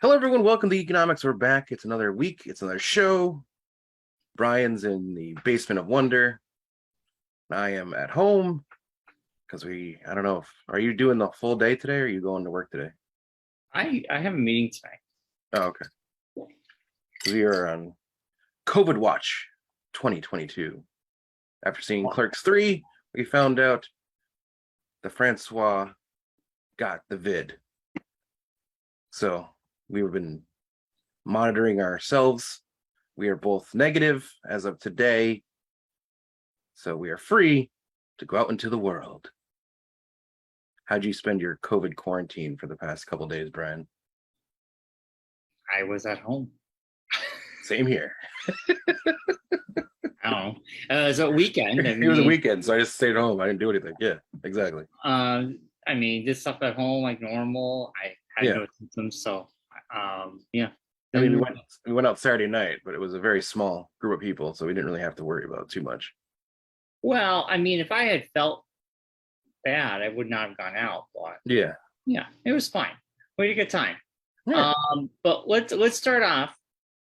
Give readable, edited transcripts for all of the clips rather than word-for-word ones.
Hello, everyone. Welcome to Economics. We're back. It's another week. It's another show. Brian's in the basement of wonder. I am at home because I don't know. Are you doing the full day today or are you going to work today? I have a meeting tonight. Oh, okay. We are on COVID Watch 2022. After seeing Clerks 3, we found out the Francois got the vid. So we've been monitoring ourselves. We are both negative as of today. So we are free to go out into the world. How'd you spend your COVID quarantine for the past couple days, Brian? I was at home. Same here. I don't know. It was a weekend. It was a weekend, so I just stayed home. I didn't do anything. Yeah, exactly. Did stuff at home like normal. I had no symptoms, so yeah. I mean, we went out Saturday night, but it was a very small group of people, so we didn't really have to worry about it too much. Well, I mean, if I had felt bad, I would not have gone out. But yeah, it was fine. We had a good time. Yeah. But let's start off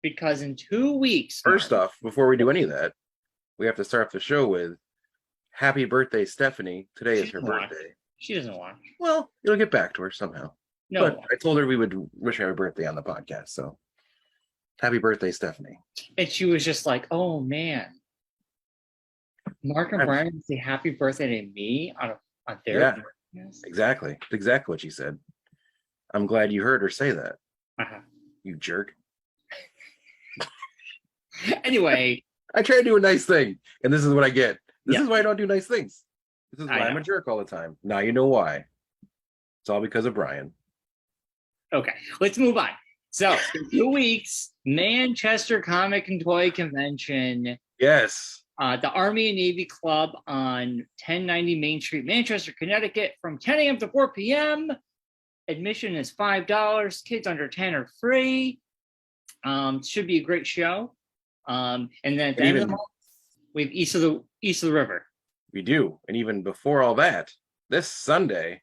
because in 2 weeks. First off, before we do any of that, we have to start off the show with happy birthday, Stephanie. Today is her birthday. She doesn't watch. Well, it'll get back to her somehow. No, but I told her we would wish her a birthday on the podcast. So happy birthday, Stephanie. And she was just like, oh man. Marc and Bryon say happy birthday to me on their podcast? Exactly what she said. I'm glad you heard her say that. You jerk. Anyway, I try to do a nice thing, and this is what I get. This is why I don't do nice things. This is why I'm a jerk all the time. Now you know why. It's all because of Brian. Okay, let's move on. So, in 2 weeks, Manchester Comic and Toy Convention. Yes. The Army and Navy Club on 1090 Main Street, Manchester, Connecticut, from 10 a.m. to 4 p.m. Admission is $5. Kids under 10 are free. Should be a great show. And then at the end of the month, we have East of the River. We do. And even before all that, this Sunday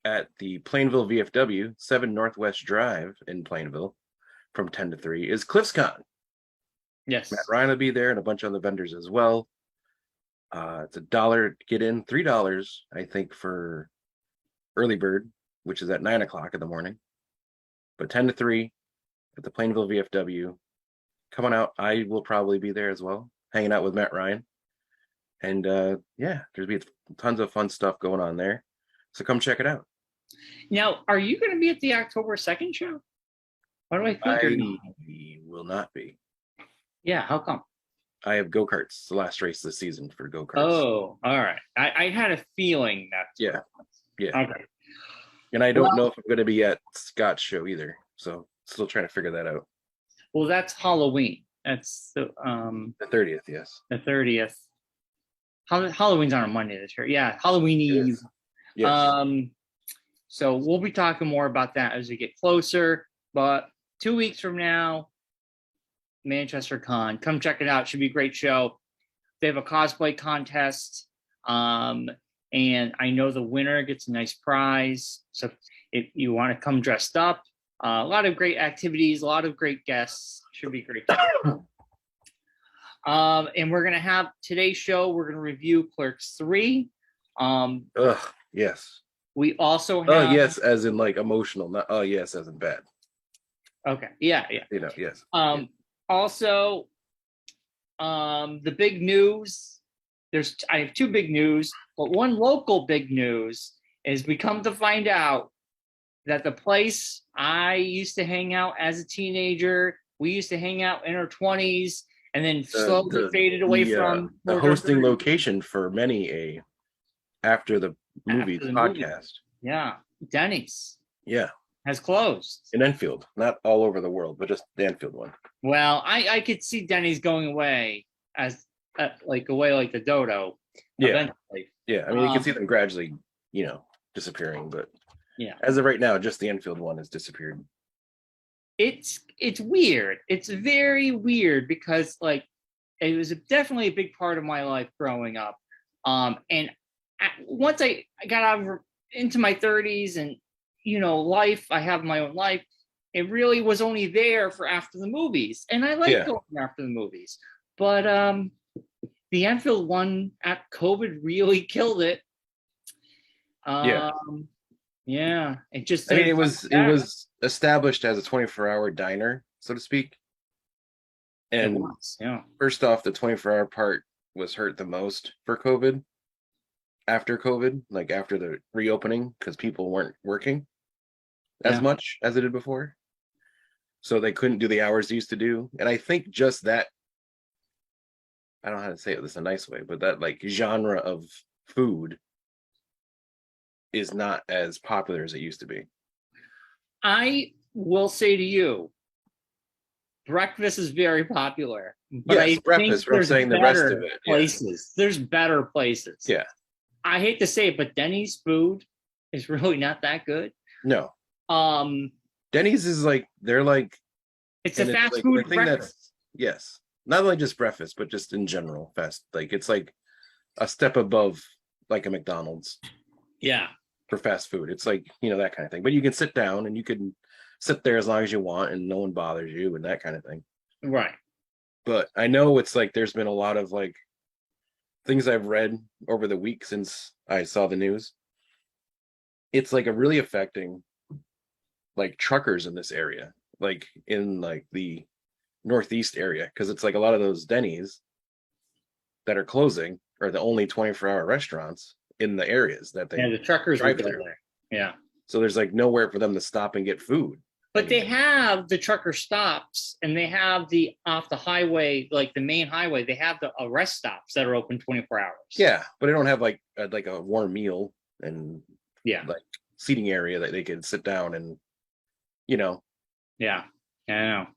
at the Plainville VFW, 7 Northwest Drive in Plainville, from 10 to 3 is CliffsCon. Yes. Matt Ryan will be there and a bunch of other vendors as well. It's $1 to get in, $3, I think, for early bird, which is at 9 o'clock in the morning. But 10 to 3 at the Plainville VFW. Come on out. I will probably be there as well, hanging out with Matt Ryan. And there's be tons of fun stuff going on there. So come check it out. Now, are you going to be at the October 2nd show? Why do I think I will not be. Yeah, how come? I have go-karts. It's the last race this season for go-karts. Oh, all right. I had a feeling that. Yeah. Okay. And I don't know if I'm going to be at Scott's show either. So still trying to figure that out. Well, that's Halloween. That's the 30th, yes. The 30th. Halloween's on a Monday this year. Yeah, Halloween Eve. Yes. So we'll be talking more about that as we get closer. But 2 weeks from now, Manchester Con. Come check it out. Should be a great show. They have a cosplay contest. And I know the winner gets a nice prize. So if you want to come dressed up, a lot of great activities, a lot of great guests. Should be great. And we're going to have today's show. We're going to review Clerks 3. Yes. We also have... Oh, yes, as in like emotional. Not yes, as in bad. Okay. Yeah. Yes. Also, the big news. I have 2 big news, but one local big news is we come to find out that the place I used to hang out as a teenager, we used to hang out in our 20s, and then slowly faded away from the hosting location for many after the movie podcast. Yeah, Denny's. Yeah. Has closed. In Enfield, not all over the world, but just the Enfield one. Well, I could see Denny's going away as away like the dodo. Yeah. Eventually. Yeah. I mean, you can see them gradually, disappearing, but as of right now, just the Enfield one has disappeared. It's weird. It's very weird because it was definitely a big part of my life growing up. And once I got into my 30s and life. I have my own life. It really was only there for after the movies. And I like going after the movies. But the Enfield one at COVID really killed it. Yeah, it just. I mean, it was established as a 24-hour diner, so to speak. And it was, yeah. First off, the 24-hour part was hurt the most for COVID. After COVID, like after the reopening, because people weren't working as much as they did before, so they couldn't do the hours they used to do. And I think just that, I don't know how to say it this a nice way, but that like genre of food is not as popular as it used to be. I will say to you, breakfast is very popular. But yes, breakfast. But I'm saying the rest of it. Places. There's better places. Yeah. I hate to say it, but Denny's food is really not that good. No. Denny's is like they're like it's a fast food breakfast. Yes. Not only just breakfast, but just in general fast. Like it's like a step above like a McDonald's. Yeah. For fast food. It's like, that kind of thing. But you can sit down and you can sit there as long as you want and no one bothers you and that kind of thing. Right. But I know it's like there's been a lot of like things I've read over the week since I saw the news. It's like a really affecting like truckers in this area, like in like the Northeast area, because it's like a lot of those Denny's that are closing are the only 24-hour restaurants in the areas that they the truckers drive through. There. Yeah. So there's like nowhere for them to stop and get food. But they have the trucker stops and they have the off the highway, like the main highway, they have the rest stops that are open 24 hours. Yeah, but they don't have like a warm meal and like seating area that they can sit down and Yeah, I know.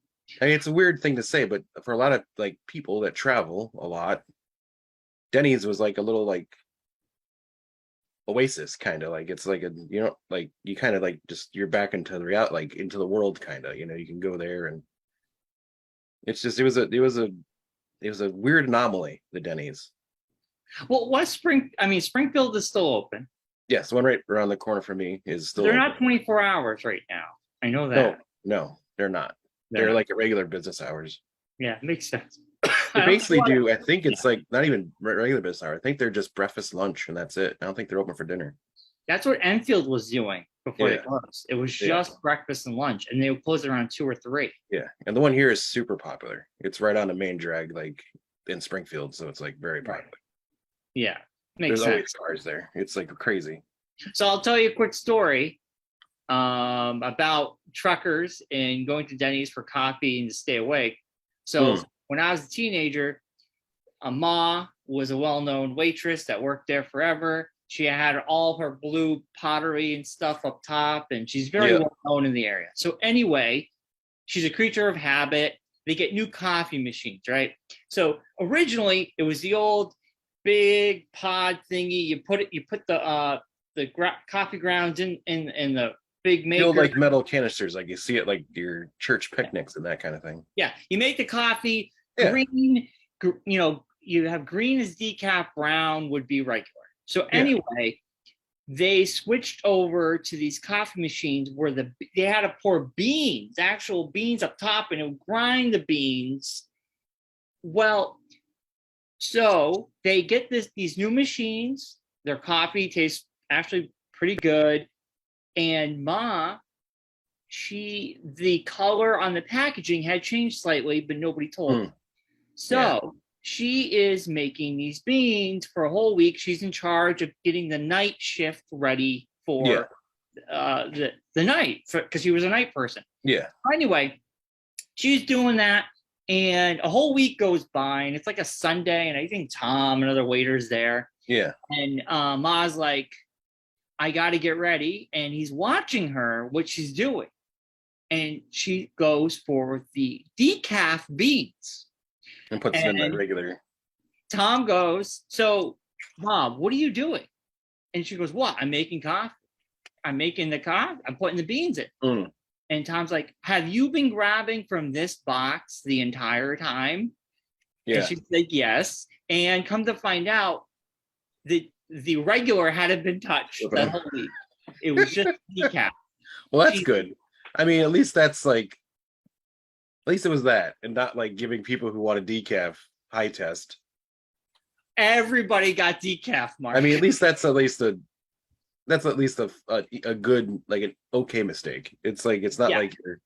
I mean, it's a weird thing to say, but for a lot of like people that travel a lot, Denny's was like a little like oasis kind of like it's like like you kind of like just you're back into the reality, like into the world kind of, you can go there and it's just it was a weird anomaly, the Denny's. Well, Springfield is still open. Yes, the one right around the corner from me is still they're open. not 24 hours right now. I know that. No, they're not. They're like at regular business hours. Yeah, it makes sense. They basically do. I think it's like not even regular business hour. I think they're just breakfast, lunch, and that's it. I don't think they're open for dinner. That's what Enfield was doing before they closed. It was just breakfast and lunch, and they would close around 2 or 3. Yeah, and the one here is super popular. It's right on the main drag, like in Springfield, so it's like very popular. Yeah, makes There's sense. always cars there. It's like crazy. So I'll tell you a quick story about truckers and going to Denny's for coffee and to stay awake. So when I was a teenager, Ma was a well-known waitress that worked there forever. She had all of her blue pottery and stuff up top, and she's very well known in the area. So anyway, she's a creature of habit. They get new coffee machines, right? So originally it was the old big pod thingy. You put the coffee grounds in the big maker. Feel like metal canisters, like you see it like your church picnics and that kind of thing. Yeah, you make the coffee green. You have green as decaf, brown would be regular. So anyway, they switched over to these coffee machines where they had to pour beans, actual beans up top, and it would grind the beans. Well, so they get these new machines. Their coffee tastes actually pretty good. And Ma, the color on the packaging had changed slightly, but nobody told her. So she is making these beans for a whole week. She's in charge of getting the night shift ready for the night, because she was a night person. Yeah. Anyway, she's doing that, and a whole week goes by, and it's like a Sunday, and I think Tom and other waiters there. Yeah. And Ma's like, I got to get ready, and he's watching her, what she's doing. And she goes for the decaf beans. And puts it in that regular. Tom goes, so, Mom, what are you doing? And she goes, what? I'm making coffee. I'm making the coffee. I'm putting the beans in. And Tom's like, have you been grabbing from this box the entire time? Yeah. And she's like, yes. And come to find out, the regular hadn't been touched that whole week. It was just decaf. Well, that's good. I mean, at least that's like, at least it was that, and not like giving people who want a decaf high test. Everybody got decaf, Mark. I mean, at least that's at least a good, like an okay mistake. It's like it's not like you're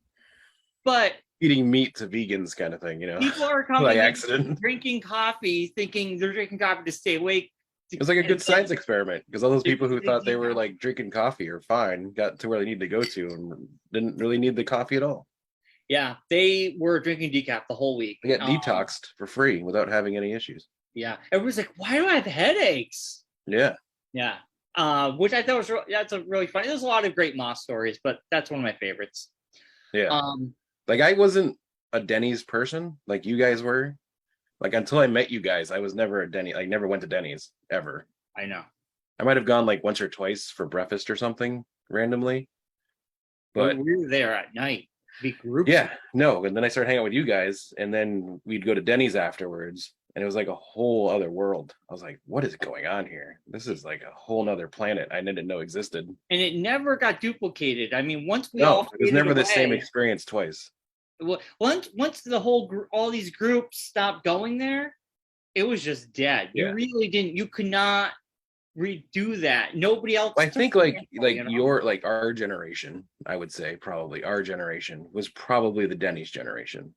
but eating meat to vegans kind of thing, people are coming by in accident. drinking coffee, thinking they're drinking coffee to stay awake. It was like a good science experiment because all those people who thought they decaf. were like drinking coffee or fine got to where they needed to go to and didn't really need the coffee at all. Yeah, they were drinking decaf the whole week. They got detoxed for free without having any issues. Yeah, everyone's like, "Why do I have headaches?" Yeah, yeah. Which I thought was that's a really funny. There's a lot of great Moss stories, but that's one of my favorites. Yeah. Like I wasn't a Denny's person like you guys were. Like until I met you guys, I was never a Denny. I never went to Denny's ever. I know. I might have gone like once or twice for breakfast or something randomly. But we were there at night. Big group. Yeah, no. And then I started hanging out with you guys, and then we'd go to Denny's afterwards, and it was like a whole other world. I was like, what is going on here? This is like a whole nother planet I didn't know existed. And it never got duplicated. I mean, once we it was never the same experience twice. Well, once the whole all these groups stopped going there, it was just dead. You really didn't. You could not redo that. Nobody else. I think like our generation, I would say probably our generation was probably the Denny's generation.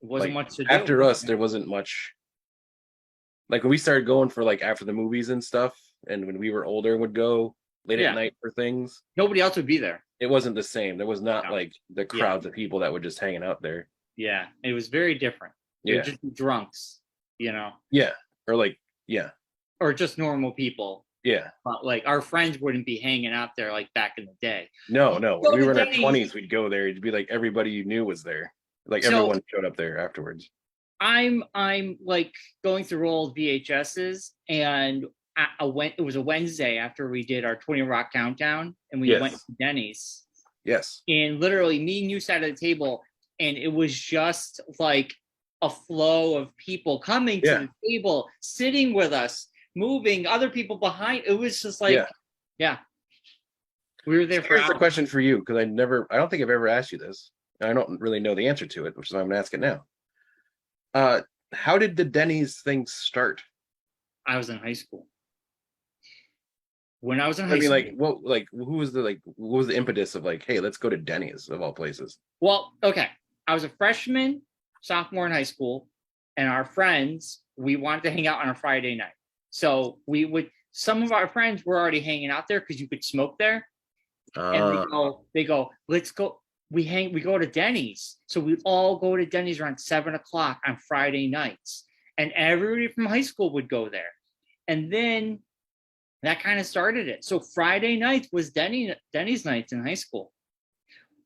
It wasn't much to do. After us, there wasn't much. Like when we started going for like after the movies and stuff, and when we were older and would go late at night for things, nobody else would be there. It wasn't the same. There was not like the crowds of people that were just hanging out there. Yeah, it was very different. They're just drunks, Yeah, or like or just normal people. Yeah, but like our friends wouldn't be hanging out there like back in the day. No. When we were in our 20s, we'd go there. It'd be like everybody you knew was there. Like everyone showed up there afterwards. I'm like going through old VHSs, and it was a Wednesday after we did our 20 Rock countdown, and we went to Denny's. Yes. And literally, me and you sat at the table, and it was just like a flow of people coming to the table, sitting with us, moving, other people behind. It was just like, we were there. Here's a question for you, because I don't think I've ever asked you this. I don't really know the answer to it, which is why I'm gonna ask it now. How did the Denny's thing start? I was in high school. When I was in high school, what was the impetus of like, hey, let's go to Denny's of all places? Well, okay, I was a freshman, sophomore in high school, and our friends, we wanted to hang out on a Friday night. So some of our friends were already hanging out there because you could smoke there. And they go, let's go. We go to Denny's. So we all go to Denny's around 7:00 on Friday nights. And everybody from high school would go there. And then that kind of started it. So Friday nights was Denny's nights in high school.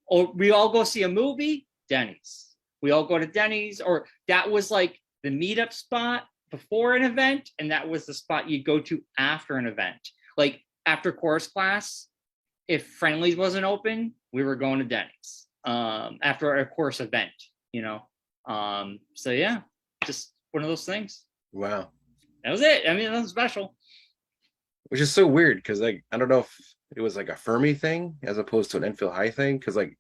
Or we all go see a movie, Denny's. We all go to Denny's, or that was like the meetup spot before an event, and that was the spot you'd go to after an event. Like after chorus class, if Friendly's wasn't open, we were going to Denny's after a course event, So yeah, just one of those things. Wow. That was it. I mean, that was special. Which is so weird because like I don't know if it was like a Fermi thing as opposed to an Enfield High thing, because like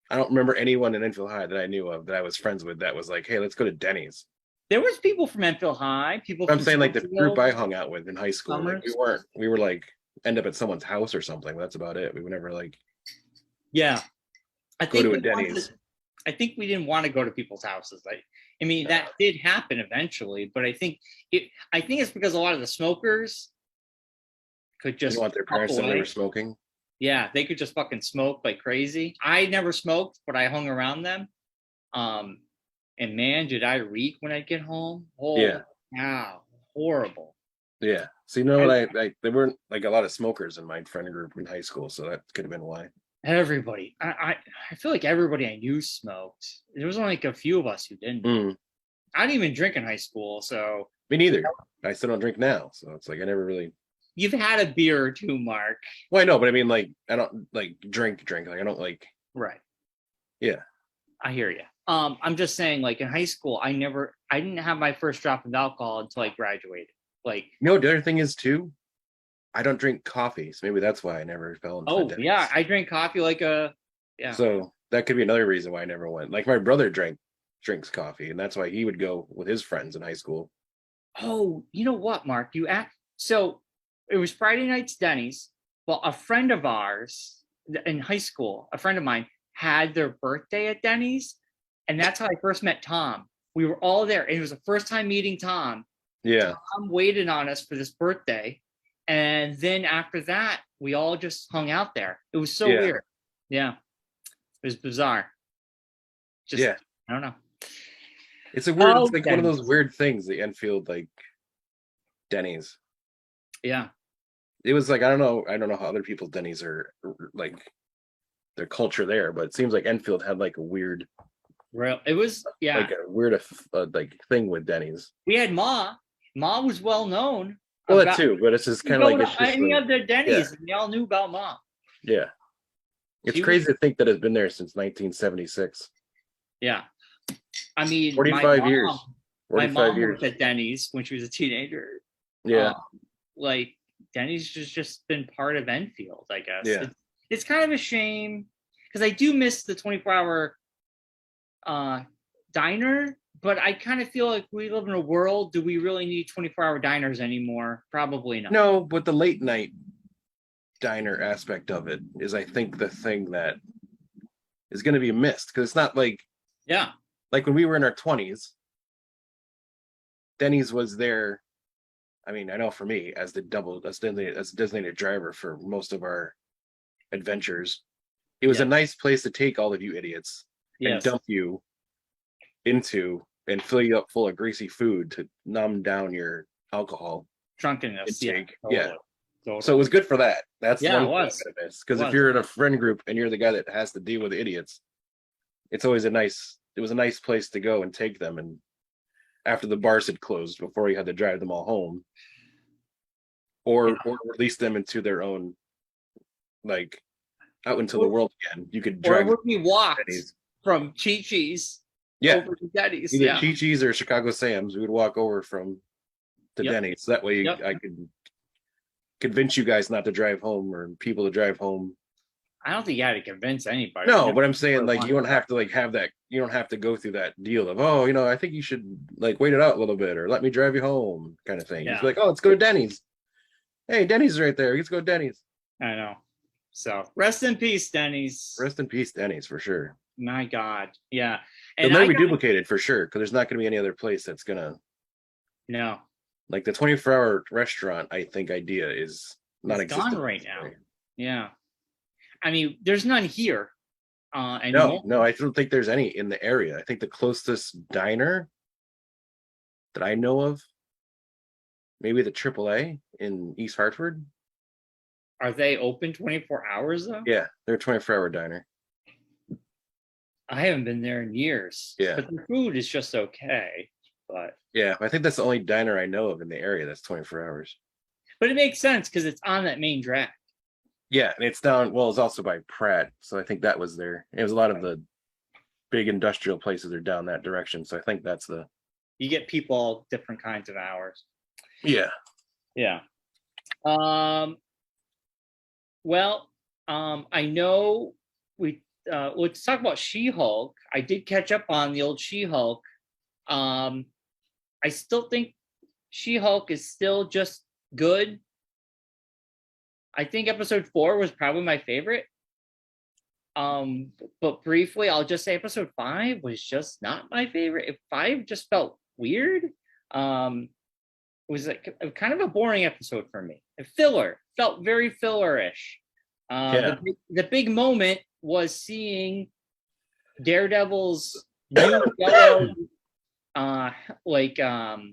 I don't remember anyone in Enfield High that I knew of that I was friends with that was like, hey, let's go to Denny's. There was people from Enfield High. I'm saying like the group I hung out with in high school. Like, we were like end up at someone's house or something. That's about it. We were never like I go to a Denny's. I think we didn't want to go to people's houses. I mean, that did happen eventually, but I think it's because a lot of the smokers could just want their parents to never smoking. Yeah, they could just fucking smoke like crazy. I never smoked, but I hung around them. And man, did I reek when I get home? Oh, wow, horrible. Yeah. So there weren't like a lot of smokers in my friend group in high school, so that could have been why. Everybody, I feel like everybody I knew smoked. There was only like a few of us who didn't. I didn't even drink in high school, so me neither. I still don't drink now, so it's like I never really. You've had a beer or two, Mark. Well, I know, but I mean, like I don't like drink. Like I don't like. Right. Yeah. I hear you. I'm just saying, like in high school, I didn't have my first drop of alcohol until I graduated. Like, the other thing is too, I don't drink coffee, so maybe that's why I never fell into Oh Denny's. yeah, I drink coffee like a yeah. So that could be another reason why I never went. Like my brother drinks coffee, and that's why he would go with his friends in high school. Oh, you know what, Mark? You act so it was Friday night's Denny's. Well, a friend of ours in high school, a friend of mine, had their birthday at Denny's, and that's how I first met Tom. We were all there, and it was the first time meeting Tom. Yeah, Tom waited on us for this birthday, and then after that, we all just hung out there. It was so Yeah. weird. Yeah, it was bizarre. Just yeah. I don't know. It's a weird. Oh, It's like one of Denny's. those weird things. The Enfield like Denny's. Yeah. It was like I don't know. I don't know how other people's Denny's are like their culture there, but it seems like Enfield had like a weird, Real. It was yeah. like a weird like thing with Denny's. We had Ma. Ma was well known. Well, that too, but it's just kind of like it's just any like, of the Denny's, yeah. and they all knew about Ma. Yeah. It's She crazy to think that it's been there since 1976. Yeah, I mean, 45 years. My 45 mom years. worked at Denny's when she was a teenager. Yeah. Like Denny's just been part of Enfield, I guess. Yeah. It's kind of a shame because I do miss the 24-hour diner, but I kind of feel like we live in a world. Do we really need 24-hour diners anymore? Probably not. No, but the late night diner aspect of it is, I think, the thing that is going to be missed because it's not like Yeah. like when we were in our 20s, Denny's was there. I mean, I know for me as a designated driver for most of our adventures, it was a nice place to take all of you idiots and dump you into and fill you up full of greasy food to numb down your alcohol Drunkenness. intake. Yeah. Yeah. Totally. So it was good for that. That's Yeah, one it thing was. because if you're in a friend group and you're the guy that has to deal with idiots, it's always it was a nice place to go and take them. And after the bars had closed, before you had to drive them all home, or release them into their own, like out into the world again. You could drive. Or would we walk Denny's. from Chi-Chi's over to Denny's? Either Chi-Chi's or Chicago Sam's. We would walk over to Yep. Denny's. That way I could convince you guys not to drive home or people to drive home. I don't think you had to convince anybody. No, but I'm saying like you don't have to like have that. You don't have to go through that deal of I think you should like wait it out a little bit or let me drive you home kind of thing. Yeah. It's like, oh, let's go to Denny's. Hey, Denny's is right there. Let's go to Denny's. I know. So rest in peace, Denny's. Rest in peace, Denny's, for sure. My God. Yeah. It'll never be duplicated for sure because there's not going to be any other place that's gonna. No. Like the 24-hour restaurant, I think idea is not existent gone right now. Yeah. I mean, there's none here. No, I don't think there's any in the area. I think the closest diner that I know of, maybe the AAA in East Hartford. Are they open 24 hours though? Yeah, they're a 24-hour diner. I haven't been there in years. Yeah. But the food is just okay. But yeah, I think that's the only diner I know of in the area that's 24 hours. But it makes sense because it's on that main drag. Yeah, and it's down. Well, it's also by Pratt, so I think that was there. It was a lot of the big industrial places are down that direction, so I think that's the. You get people all different kinds of hours. Yeah. Yeah. Well, I know let's talk about She-Hulk. I did catch up on the old She-Hulk. I still think She-Hulk is still just good. I think episode 4 was probably my favorite. But briefly, I'll just say episode 5 was just not my favorite. 5 just felt weird. It was like kind of a boring episode for me. Filler felt very filler-ish. The big moment was seeing Daredevil's new yellow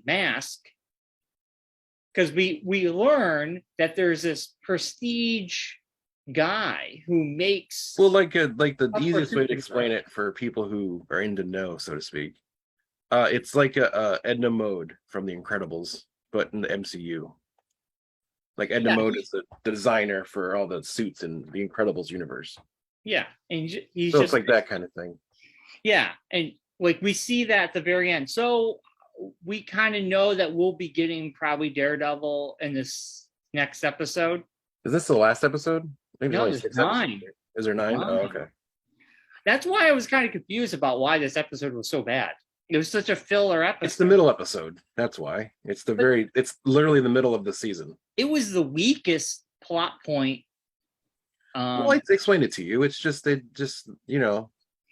mask, because we learn that there's this prestige guy who makes like the easiest way to explain it for people who are in the know, so to speak. It's like a Edna Mode from The Incredibles, but in the MCU. Like Edna Mode is the designer for all the suits in the Incredibles universe. Yeah, and he's so just it's like that kind of thing. Yeah, and like we see that at the very end. So we kind of know that we'll be getting probably Daredevil in this next episode. Is this the last episode? Maybe No, only there's 6 9. episodes. Is there 9? Oh, okay. That's why I was kind of confused about why this episode was so bad. It was such a filler episode. It's the middle episode. That's why. It's literally the middle of the season. It was the weakest plot point. Well, I explained it to you. It's just,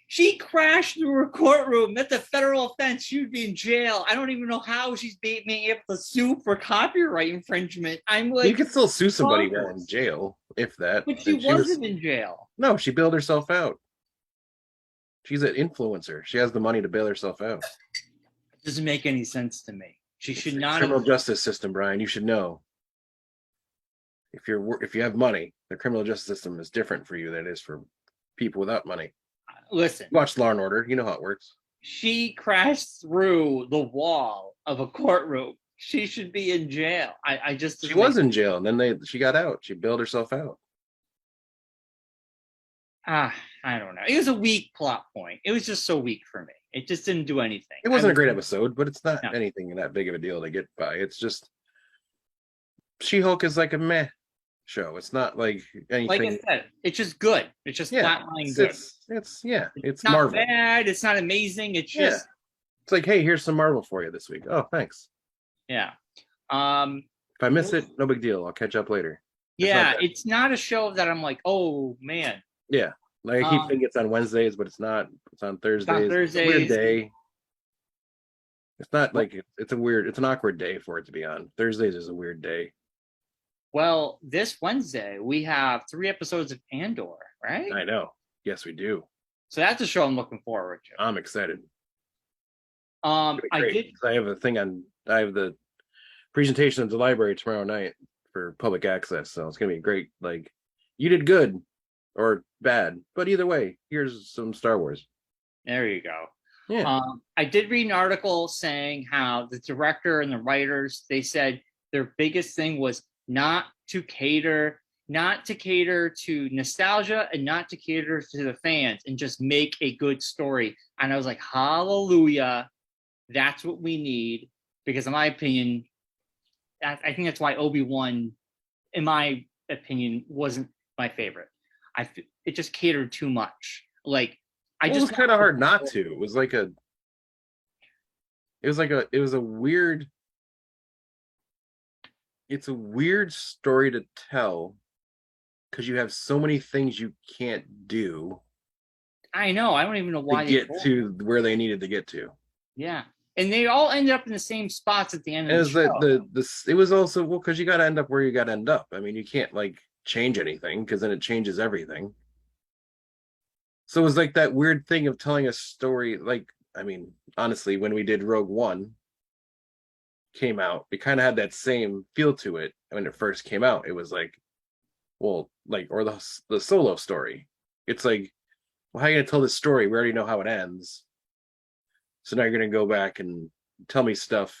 she crashed through her courtroom. That's a federal offense. She would be in jail. I don't even know how she's being able to sue for copyright infringement. I'm like, you can still sue somebody while in jail, if that. But she wasn't in jail. No, she bailed herself out. She's an influencer. She has the money to bail herself out. It doesn't make any sense to me. She should not. Criminal justice system, Brian. You should know. If you have money, the criminal justice system is different for you than it is for people without money. Listen. Watch Law and Order. You know how it works. She crashed through the wall of a courtroom. She should be in jail. She was in jail, and then she got out. She bailed herself out. I don't know. It was a weak plot point. It was just so weak for me. It just didn't do anything. It wasn't a great episode, but it's not anything that big of a deal to get by. It's just She-Hulk is like a meh show. It's not like anything. Like I said, it's just good. It's just flatline good. It's not Marvel. Bad. It's not amazing. It's just it's like, hey, here's some Marvel for you this week. Oh, thanks. Yeah. If I miss it, no big deal. I'll catch up later. It's not a show that I'm like, oh man. Yeah. Like I keep thinking it's on Wednesdays, but it's not. It's on Thursdays. It's a weird day. It's not like it's an awkward day for it to be on. Thursdays is a weird day. Well, this Wednesday we have 3 episodes of Andor, right? I know. Yes, we do. So that's a show I'm looking forward to. I'm excited. I have the presentation at the library tomorrow night for public access, so it's gonna be great. Like, you did good or bad, but either way, here's some Star Wars. There you go. Yeah. I did read an article saying how the director and the writers, they said their biggest thing was not to cater to nostalgia and not to cater to the fans and just make a good story. And I was like, hallelujah, that's what we need. Because in my opinion, I think that's why Obi-Wan, in my opinion, wasn't my favorite. It just catered too much. Like, it was kind of hard not to. It was a weird. It's a weird story to tell because you have so many things you can't do. I know. I don't even know why to get to where they needed to get to. Yeah, and they all ended up in the same spots at the end of the show. It was also because you got to end up where you got to end up. I mean, you can't like change anything because then it changes everything. So it was like that weird thing of telling a story. Like, I mean, honestly, when we did Rogue One came out, it kind of had that same feel to it when it first came out. It was like, or the Solo story. It's like, well, how are you gonna tell this story? We already know how it ends. So now you're gonna go back and tell me stuff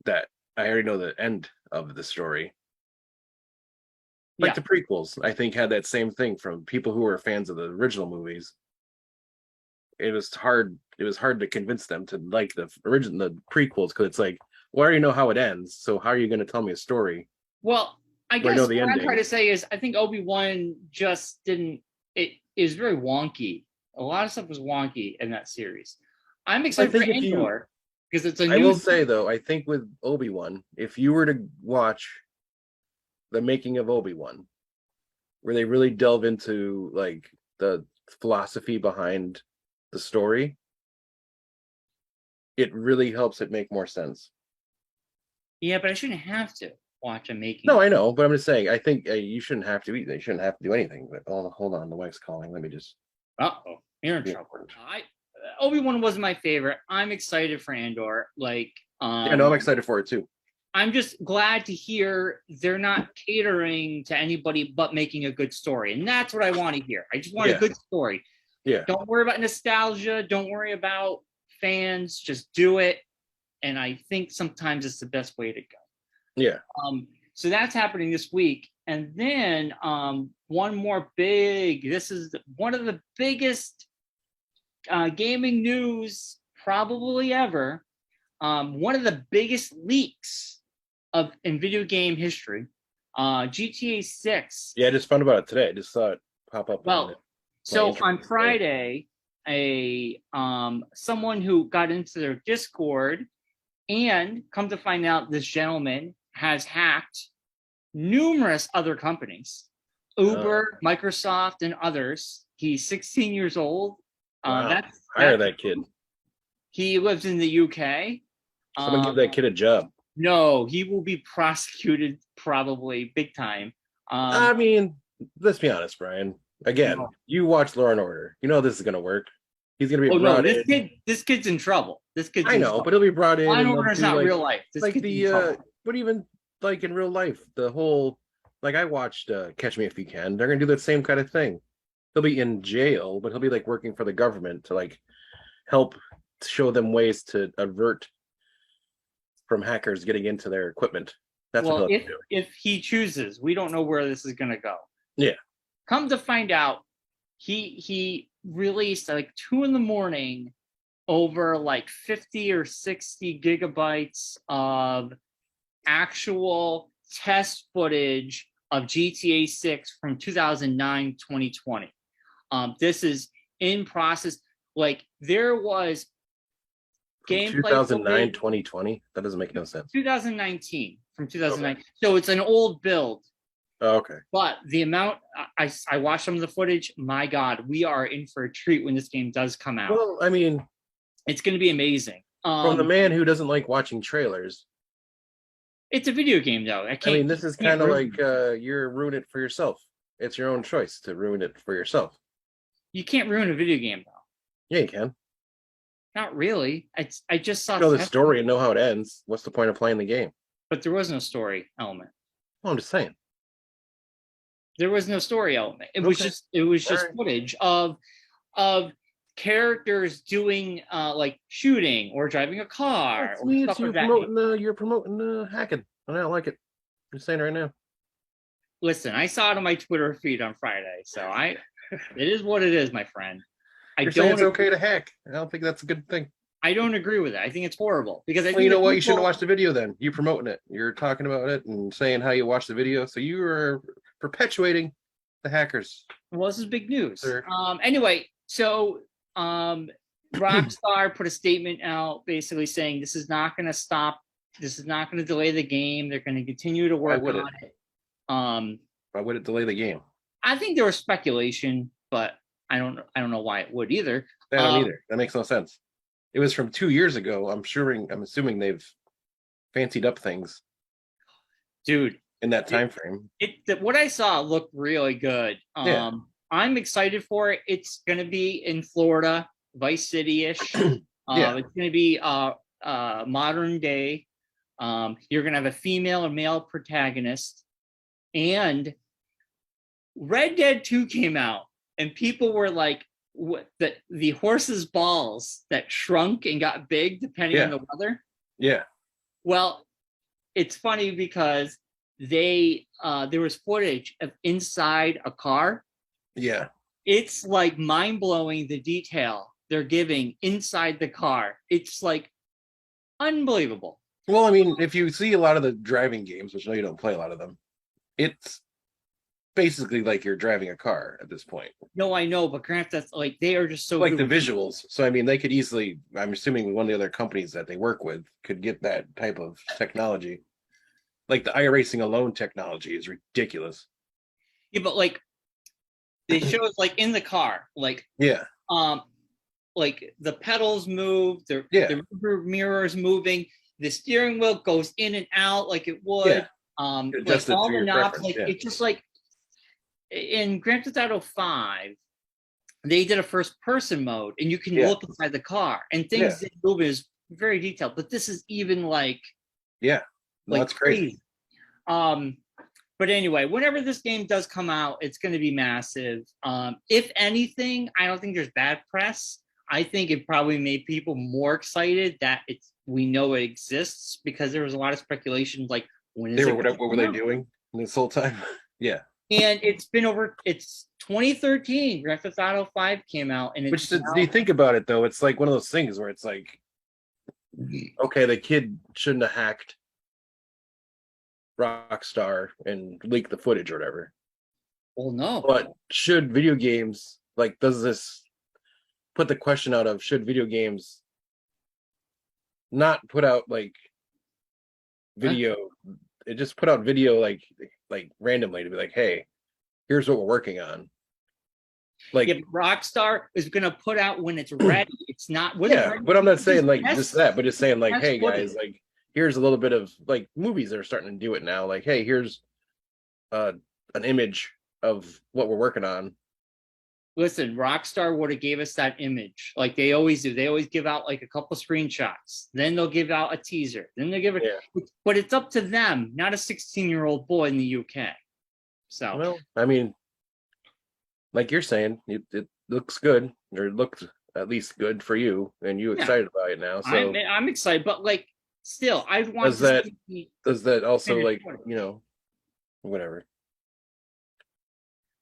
that I already know the end of the story. Like the prequels, I think, had that same thing from people who were fans of the original movies. It was hard to convince them to like the prequels because it's like, well, I already know how it ends, so how are you going to tell me a story? Well, I guess what I'm trying to say is I think Obi-Wan just didn't. It is very wonky. A lot of stuff was wonky in that series. I'm excited for Andor because it's a new. I will say though, I think with Obi-Wan, if you were to watch the making of Obi-Wan, where they really delve into like the philosophy behind the story, it really helps it make more sense. Yeah, but I shouldn't have to watch a making. No, I know, but I'm just saying. I think you shouldn't have to eat. They shouldn't have to do anything. But hold on, the wife's calling. Let me just. You're in trouble. Obi-Wan wasn't my favorite. I'm excited for Andor. I'm excited for it too. I'm just glad to hear they're not catering to anybody but making a good story. And that's what I want to hear. I just want a good story. Yeah. Don't worry about nostalgia. Don't worry about fans. Just do it. And I think sometimes it's the best way to go. Yeah. So that's happening this week. And then one more this is one of the biggest gaming news probably ever. One of the biggest leaks in video game history. GTA 6. Yeah, I just found about it today. I just saw it pop up. Well, so on Friday, someone who got into their Discord and come to find out this gentleman has hacked numerous other companies, Uber, Microsoft, and others. He's 16 years old. Wow. Hire that kid. He lives in the UK. Someone give that kid a job. No, he will be prosecuted probably big time. I mean, let's be honest, Brian. Again, you watch Law and Order. You know this is going to work. He's going to be brought in. This kid's in trouble. I know, but he'll be brought in. Law and Order is not real life. But even like in real life, the whole I watched Catch Me If You Can. They're going to do that same kind of thing. He'll be in jail, but he'll be working for the government to help show them ways to avert from hackers getting into their equipment. That's what he'll do. If he chooses, we don't know where this is going to go. Yeah. Come to find out, he released at 2 a.m. over 50 or 60 gigabytes of actual test footage of GTA 6 from 2009-2020. This is in process. There was gameplay 2009-2020. That doesn't make no sense. 2019 from 2009. Okay. So it's an old build. Oh, okay. But the amount I watched some of the footage. My God, we are in for a treat when this game does come out. Well, I mean, it's going to be amazing. From the man who doesn't like watching trailers. It's a video game, though. This is kind of you're ruining it for yourself. It's your own choice to ruin it for yourself. You can't ruin a video game, though. Yeah, you can. Not really. I just saw. You know the story and know how it ends. What's the point of playing the game? But there was no story element. Well, I'm just saying. There was no story element. It was just footage of characters doing shooting or driving a car. You're promoting hacking, and I don't like it. I'm just saying right now. Listen, I saw it on my Twitter feed on Friday, so it is what it is, my friend. You're saying it's okay to hack. I don't think that's a good thing. I don't agree with it. I think it's horrible because you know what? You shouldn't watch the video then. You promoting it. You're talking about it and saying how you watch the video. So you are perpetuating the hackers. Well, this is big news. Anyway, so Rockstar put a statement out basically saying this is not going to stop. This is not going to delay the game. They're going to continue to work on it. Why would it delay the game? I think there was speculation, but I don't know why it would either. I don't either. That makes no sense. It was from 2 years ago. I'm assuming they've fancied up things, dude. In that time frame, what I saw looked really good. I'm excited for it. It's going to be in Florida, Vice City-ish. It's going to be modern day. You're going to have a female and male protagonist, and Red Dead 2 came out, and people were like, "What the horse's balls that shrunk and got big depending on the weather?" Yeah. Well, it's funny because there was footage of inside a car. Yeah. It's mind-blowing the detail they're giving inside the car. It's unbelievable. Well, I mean, if you see a lot of the driving games, which I know you don't play a lot of them, it's basically you're driving a car at this point. No, I know, but Grant, that's they are just so good the visuals. So I mean, they could easily, I'm assuming one of the other companies that they work with could get that type of technology. The iRacing alone technology is ridiculous. Yeah, but they show us in the car, the pedals move, the mirrors moving, the steering wheel goes in and out like it would. Yeah. All the knobs, it's just in Grand Theft Auto 5, they did a first person mode and you can look inside the car and things that move is very detailed, but this is even that's crazy. But anyway, whenever this game does come out, it's going to be massive. If anything, I don't think there's bad press. I think it probably made people more excited that we know it exists, because there was a lot of speculation what were they doing this whole time? Yeah. And it's 2013. Grand Theft Auto 5 came out, and do you think about it though? It's one of those things where it's okay, the kid shouldn't have hacked Rockstar and leak the footage or whatever. Well, no. But should video games, like, does this put the question out of should video games not put out like video? It just put out video like randomly to be like, hey, here's what we're working on. Like, yeah, Rockstar is going to put out when it's ready. It's not. Yeah, but I'm not saying like just that, but just saying like, that's hey what guys, like here's a little bit of like movies that are starting to do it now. Like, hey, here's an image of what we're working on. Listen, Rockstar would have gave us that image like they always do. They always give out like a couple screenshots. Then they'll give out a teaser. Then they'll give it. Yeah. But it's up to them, not a 16-year-old boy in the UK. So, Well, I mean, like you're saying, it looks good, or it looked at least good for you, and you excited about it now. So I'm excited, but like still, I want does that also like whatever?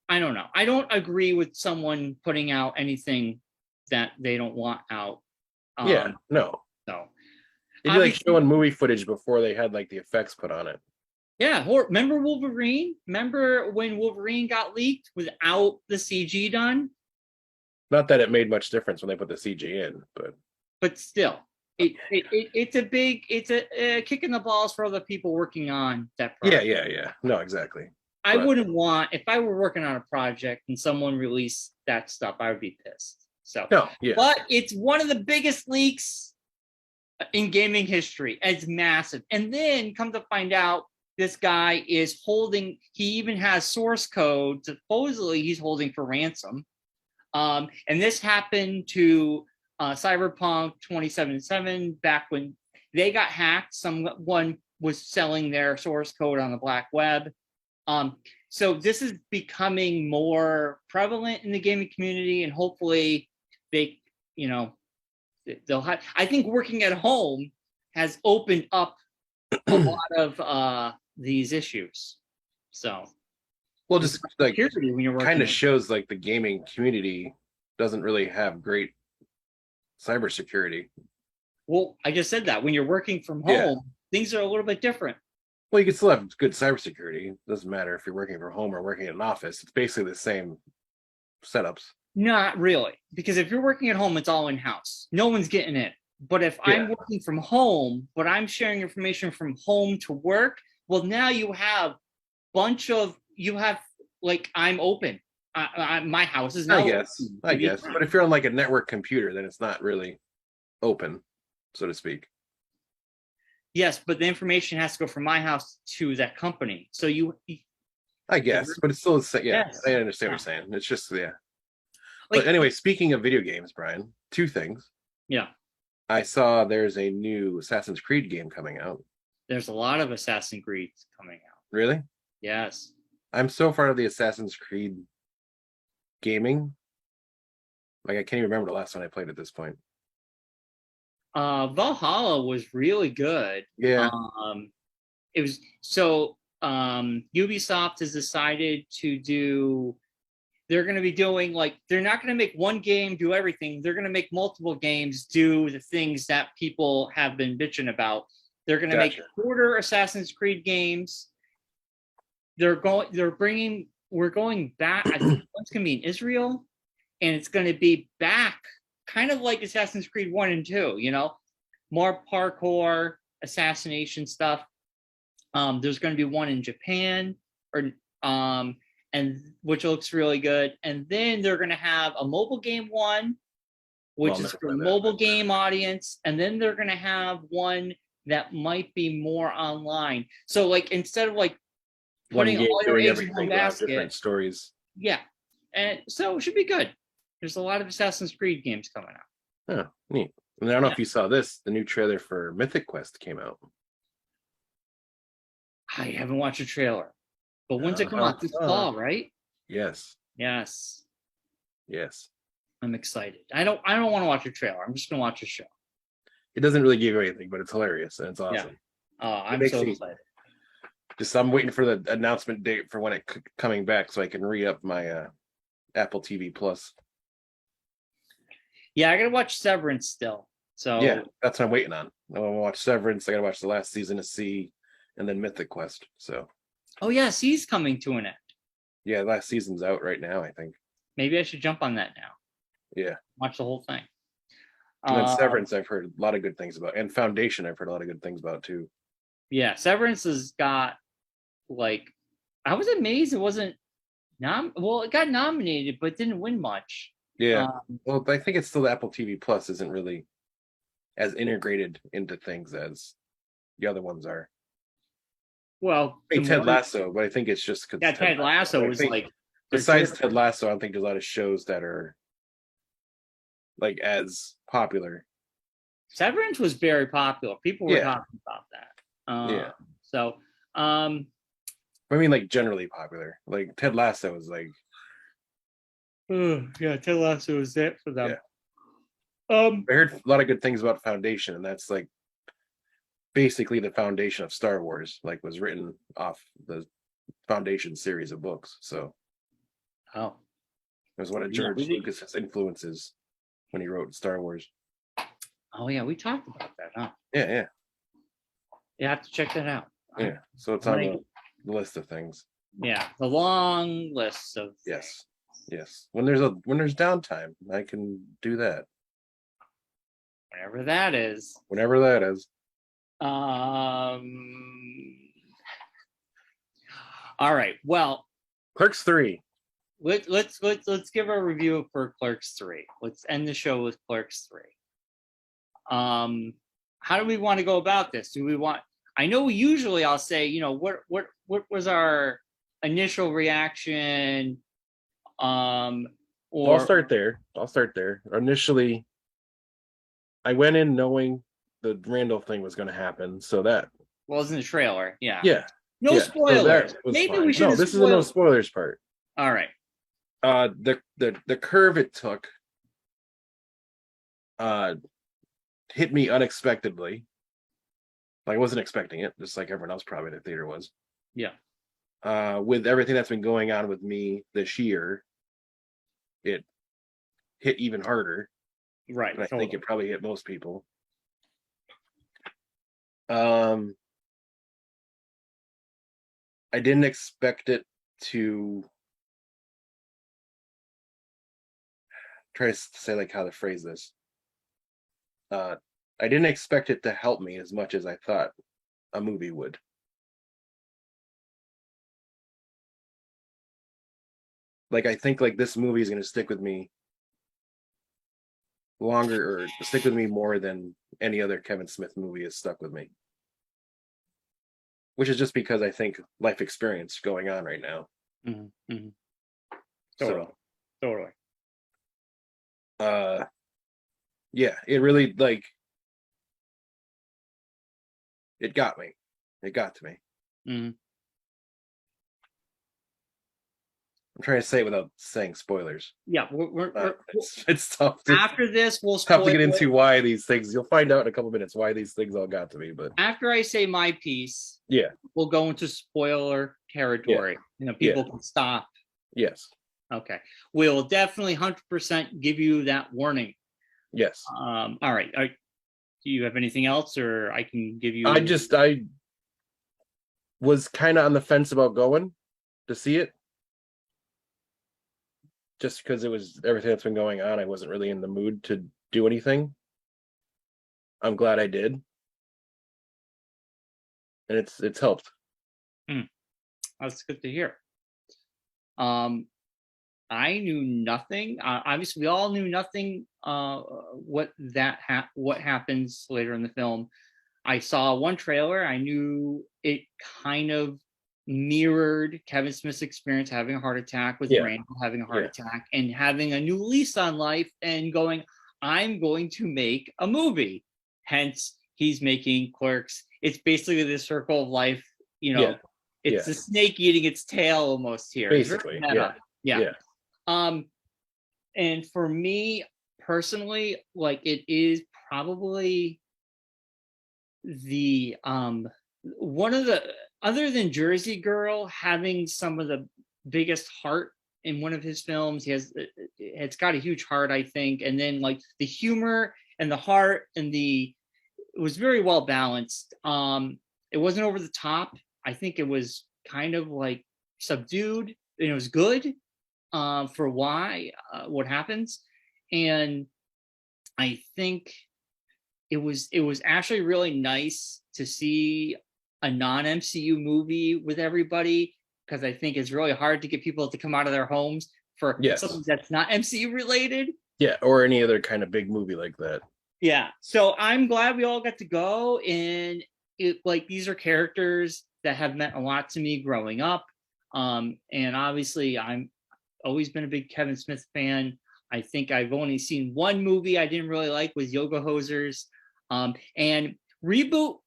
I don't know. I don't agree with someone putting out anything that they don't want out. Yeah, no. So it'd be like showing movie footage before they had like the effects put on it. Yeah, remember Wolverine? Remember when Wolverine got leaked without the CG done? Not that it made much difference when they put the CG in, but still, it's a kick in the balls for other people working on that project. Yeah. No, exactly. I wouldn't want, if I were working on a project and someone released that stuff, I would be pissed. So, no, yeah. But it's one of the biggest leaks in gaming history. It's massive. And then come to find out, this guy is holding, he even has source code, supposedly he's holding for ransom. And this happened to Cyberpunk 2077 back when they got hacked. Someone was selling their source code on the black web. So this is becoming more prevalent in the gaming community, and hopefully they, they'll have, I think working at home has opened up a lot of these issues. So, well, just like when you're kind of shows like the gaming community doesn't really have great cybersecurity. Well, I just said that when you're working from home, things are a little bit different. Well, you can still have good cybersecurity. It doesn't matter if you're working from home or working in an office. It's basically the same setups. Not really, because if you're working at home, it's all in-house. No one's getting in. But if I'm working from home, but I'm sharing information from home to work, well, now you have like I'm open. My house is now. I guess. But if you're on like a network computer, then it's not really open, so to speak. Yes, but the information has to go from my house to that company. So I guess, but it's still, yes. I understand what you're saying. It's just, but anyway, speaking of video games, Brian, two things. Yeah. I saw there's a new Assassin's Creed game coming out. There's a lot of Assassin's Creed coming out. Really? Yes. I'm so far of the Assassin's Creed gaming. Like, I can't even remember the last one I played at this point. Valhalla was really good. Yeah. It was so Ubisoft has decided to do, they're going to be doing like, they're not going to make one game do everything. They're going to make multiple games do the things that people have been bitching about. They're going to make shorter Assassin's Creed games. We're going back. I think it's going to be in Israel, and it's going to be back kind of like Assassin's Creed 1 and 2, more parkour, assassination stuff. There's going to be one in Japan, and which looks really good. And then they're going to have a mobile game one, which is for mobile game audience. And then they're going to have one that might be more online. So like, instead of like putting all your eggs in one basket, different stories. Yeah. And so it should be good. There's a lot of Assassin's Creed games coming out. Oh, neat. And I don't know if you saw this, the new trailer for Mythic Quest came out. I haven't watched a trailer. But when's it come out? This fall, right? Yes. I'm excited. I don't want to watch a trailer. I'm just gonna watch a show. It doesn't really give you anything, but it's hilarious and it's awesome. Yeah. I'm so excited. I'm waiting for the announcement date for when it's coming back so I can re-up my Apple TV Plus. Yeah, I gotta watch Severance still. So yeah, that's what I'm waiting on. I want to watch Severance. I gotta watch the last season of C, and then Mythic Quest. So Oh yes, he's coming to an end. yeah, last season's out right now, I think. Maybe I should jump on that now. Yeah. Watch the whole thing. And then Severance, I've heard a lot of good things about, and Foundation, I've heard a lot of good things about too. Yeah, Severance has got like, I was amazed it wasn't it got nominated but didn't win much. Yeah. Well, I think it's still Apple TV Plus isn't really as integrated into things as the other ones are. Well, Hey, Ted Lasso, but I think it's just because Ted Lasso was like, besides Ted Lasso, I don't think there's a lot of shows that are like as popular. Severance was very popular. People were talking about that. So, I mean, like generally popular. Like Ted Lasso is like. Yeah, Ted Lasso is it for them. Yeah. I heard a lot of good things about Foundation, and that's like basically the foundation of Star Wars. Like was written off the Foundation series of books. So. Oh. It was one of George Lucas's influences when he wrote Star Wars. Oh yeah, we talked about that, huh? Yeah. You have to check that out. Yeah, so it's on the list of things. Yeah, the long list of yes. When there's downtime, I can do that. Whenever that is. All right. Well, Clerks 3. Let's give a review for Clerks 3. Let's end the show with Clerks 3. How do we want to go about this? Do we want? I know usually I'll say, what was our initial reaction? I'll start there. Initially, I went in knowing the Randall thing was going to happen, so that wasn't the trailer. Yeah. No spoilers. So Maybe fine. we should. No, this is the no spoilers part. All right. The curve it took hit me unexpectedly. Like I wasn't expecting it, just like everyone else probably in the theater was. Yeah. With everything that's been going on with me this year, it hit even harder. Right. And I think it probably hit most people. I didn't expect it to try to say like how to phrase this. I didn't expect it to help me as much as I thought a movie would. Like I think like this movie is going to stick with me longer or stick with me more than any other Kevin Smith movie has stuck with me. Which is just because I think life experience going on right now. Mm-hmm. Totally. Totally. Yeah, it really like it got me. It got to me. Mm-hmm. I'm trying to say it without saying spoilers. Yeah, it's tough. After this, we'll tough to get into why these things. You'll find out in a couple minutes why these things all got to me. But after I say my piece, yeah, we'll go into spoiler territory. People can stop. Yes. Okay. We'll definitely 100% give you that warning. Yes. All right. Do you have anything else, or I can give you? I was kind of on the fence about going to see it. Just because it was everything that's been going on, I wasn't really in the mood to do anything. I'm glad I did. And it's helped. That's good to hear. I knew nothing. Obviously, we all knew nothing. What happens later in the film. I saw one trailer. I knew it kind of mirrored Kevin Smith's experience having a heart attack with Randall having a heart attack and having a new lease on life and going, I'm going to make a movie. Hence, he's making Clerks. It's basically the circle of life. It's the snake eating its tail almost here. Basically, yeah. And for me personally, like it is probably the one of the, other than Jersey Girl having some of the biggest heart in one of his films, it's got a huge heart, I think. And then like the humor and the heart and it was very well balanced. It wasn't over the top. I think it was kind of like subdued, and it was good for what happens. And I think it was actually really nice to see a non-MCU movie with everybody, because I think it's really hard to get people to come out of their homes for Yes. something that's not MCU related. Yeah, or any other kind of big movie like that. Yeah. So I'm glad we all got to go, and these are characters that have meant a lot to me growing up. And obviously I'm always been a big Kevin Smith fan. I think I've only seen one movie I didn't really like, was Yoga Hosers. And Reboot,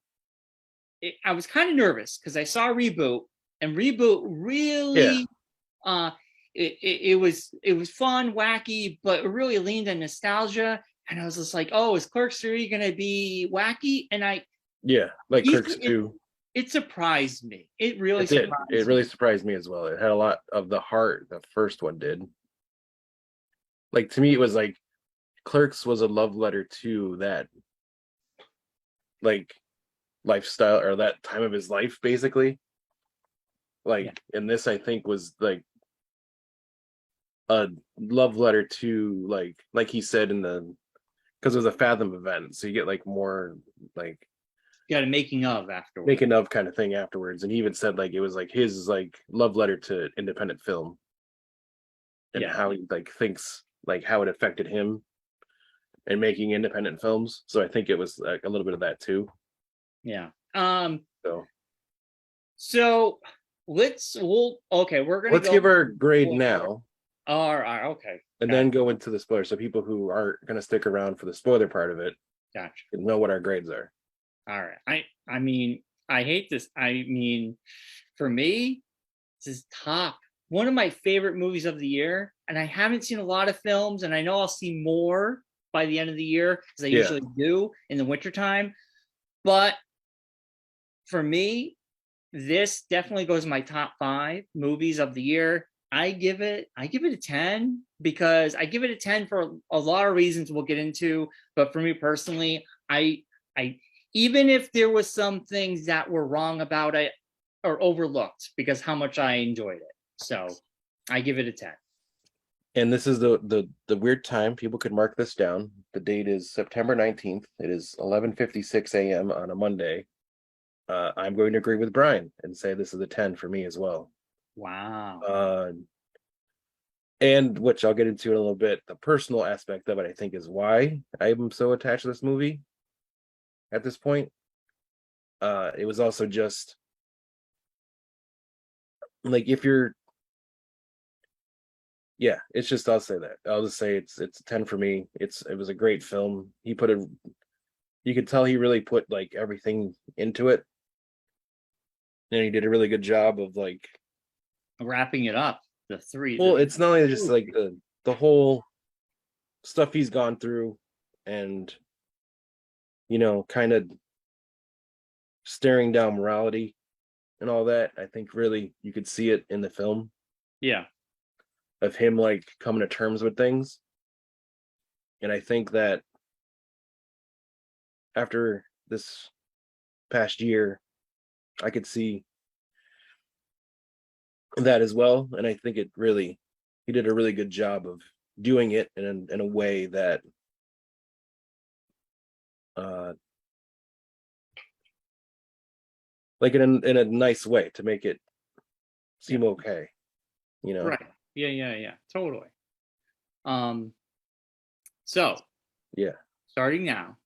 I was kind of nervous because I saw Reboot, and Reboot really it was fun, wacky, but it really leaned on nostalgia. And I was just like, oh, is Clerks 3 gonna be wacky? And like Clerks 2. It surprised me. It really It did. surprised It really me. surprised me as well. It had a lot of the heart the first one did. Like, to me, it was like Clerks was a love letter to that, like, lifestyle, or that time of his life, basically. Like, and this, I think, was like a love letter to, like he said in the, because it was a Fathom event, so you get like more like Got a making of afterwards. making of kind of thing afterwards. And he even said like it was like his like love letter to independent film, and how he like thinks, like how it affected him and making independent films. So I think it was like a little bit of that too. Yeah. So we're gonna let's give our grade now. All right, okay. And then go into the spoiler, so people who aren't going to stick around for the spoiler part of it know what our grades are. All right. I mean, I hate this. I mean, for me, this is top. One of my favorite movies of the year, and I haven't seen a lot of films, and I know I'll see more by the end of the year, because I usually do in the wintertime. But for me, this definitely goes in my top 5 movies of the year. I give it a 10, because I give it a 10 for a lot of reasons we'll get into. But for me personally, I even if there was some things that were wrong about it or overlooked, because how much I enjoyed it. So I give it a 10. And this is the weird time. People could mark this down. The date is September 19th. It is 11:56 a.m. on a Monday. I'm going to agree with Bryon and say this is a 10 for me as well. Wow. And which I'll get into in a little bit. The personal aspect of it, I think, is why I'm so attached to this movie at this point. It was also just like, if you're, it's just, I'll say that. I'll just say it's a 10 for me. It was a great film. You could tell he really put like everything into it. And he did a really good job of like wrapping it up. It's not only just like the whole stuff he's gone through, and kind of staring down morality and all that. I think really you could see it in the film. Yeah. Of him like coming to terms with things. And I think that after this past year, I could see that as well. And I think he did a really good job of doing it in a way that like in a nice way, to make it seem okay, right. Yeah, totally. So starting now,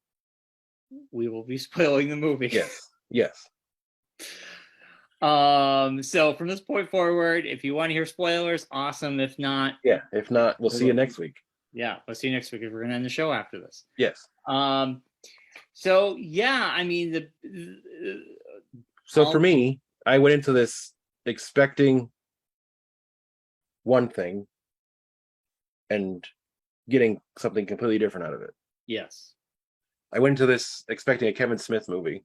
we will be spoiling the movie. Yes. So from this point forward, if you want to hear spoilers, awesome. If not, we'll see you next week. We'll see you next week, if we're gonna end the show after this. Yes. So I mean, so for me, I went into this expecting one thing and getting something completely different out of it. Yes. I went into this expecting a Kevin Smith movie,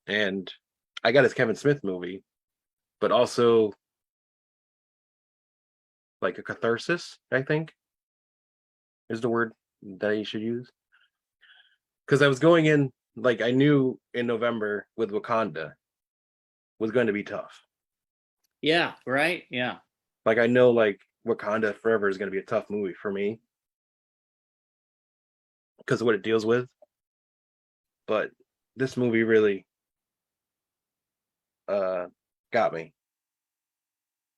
and I got his Kevin Smith movie, but also like a catharsis, I think, is the word that you should use. Because I was going in like I knew in November with Wakanda was going to be tough. Yeah, right. Yeah. Like I know like Wakanda Forever is going to be a tough movie for me because of what it deals with. But this movie really got me.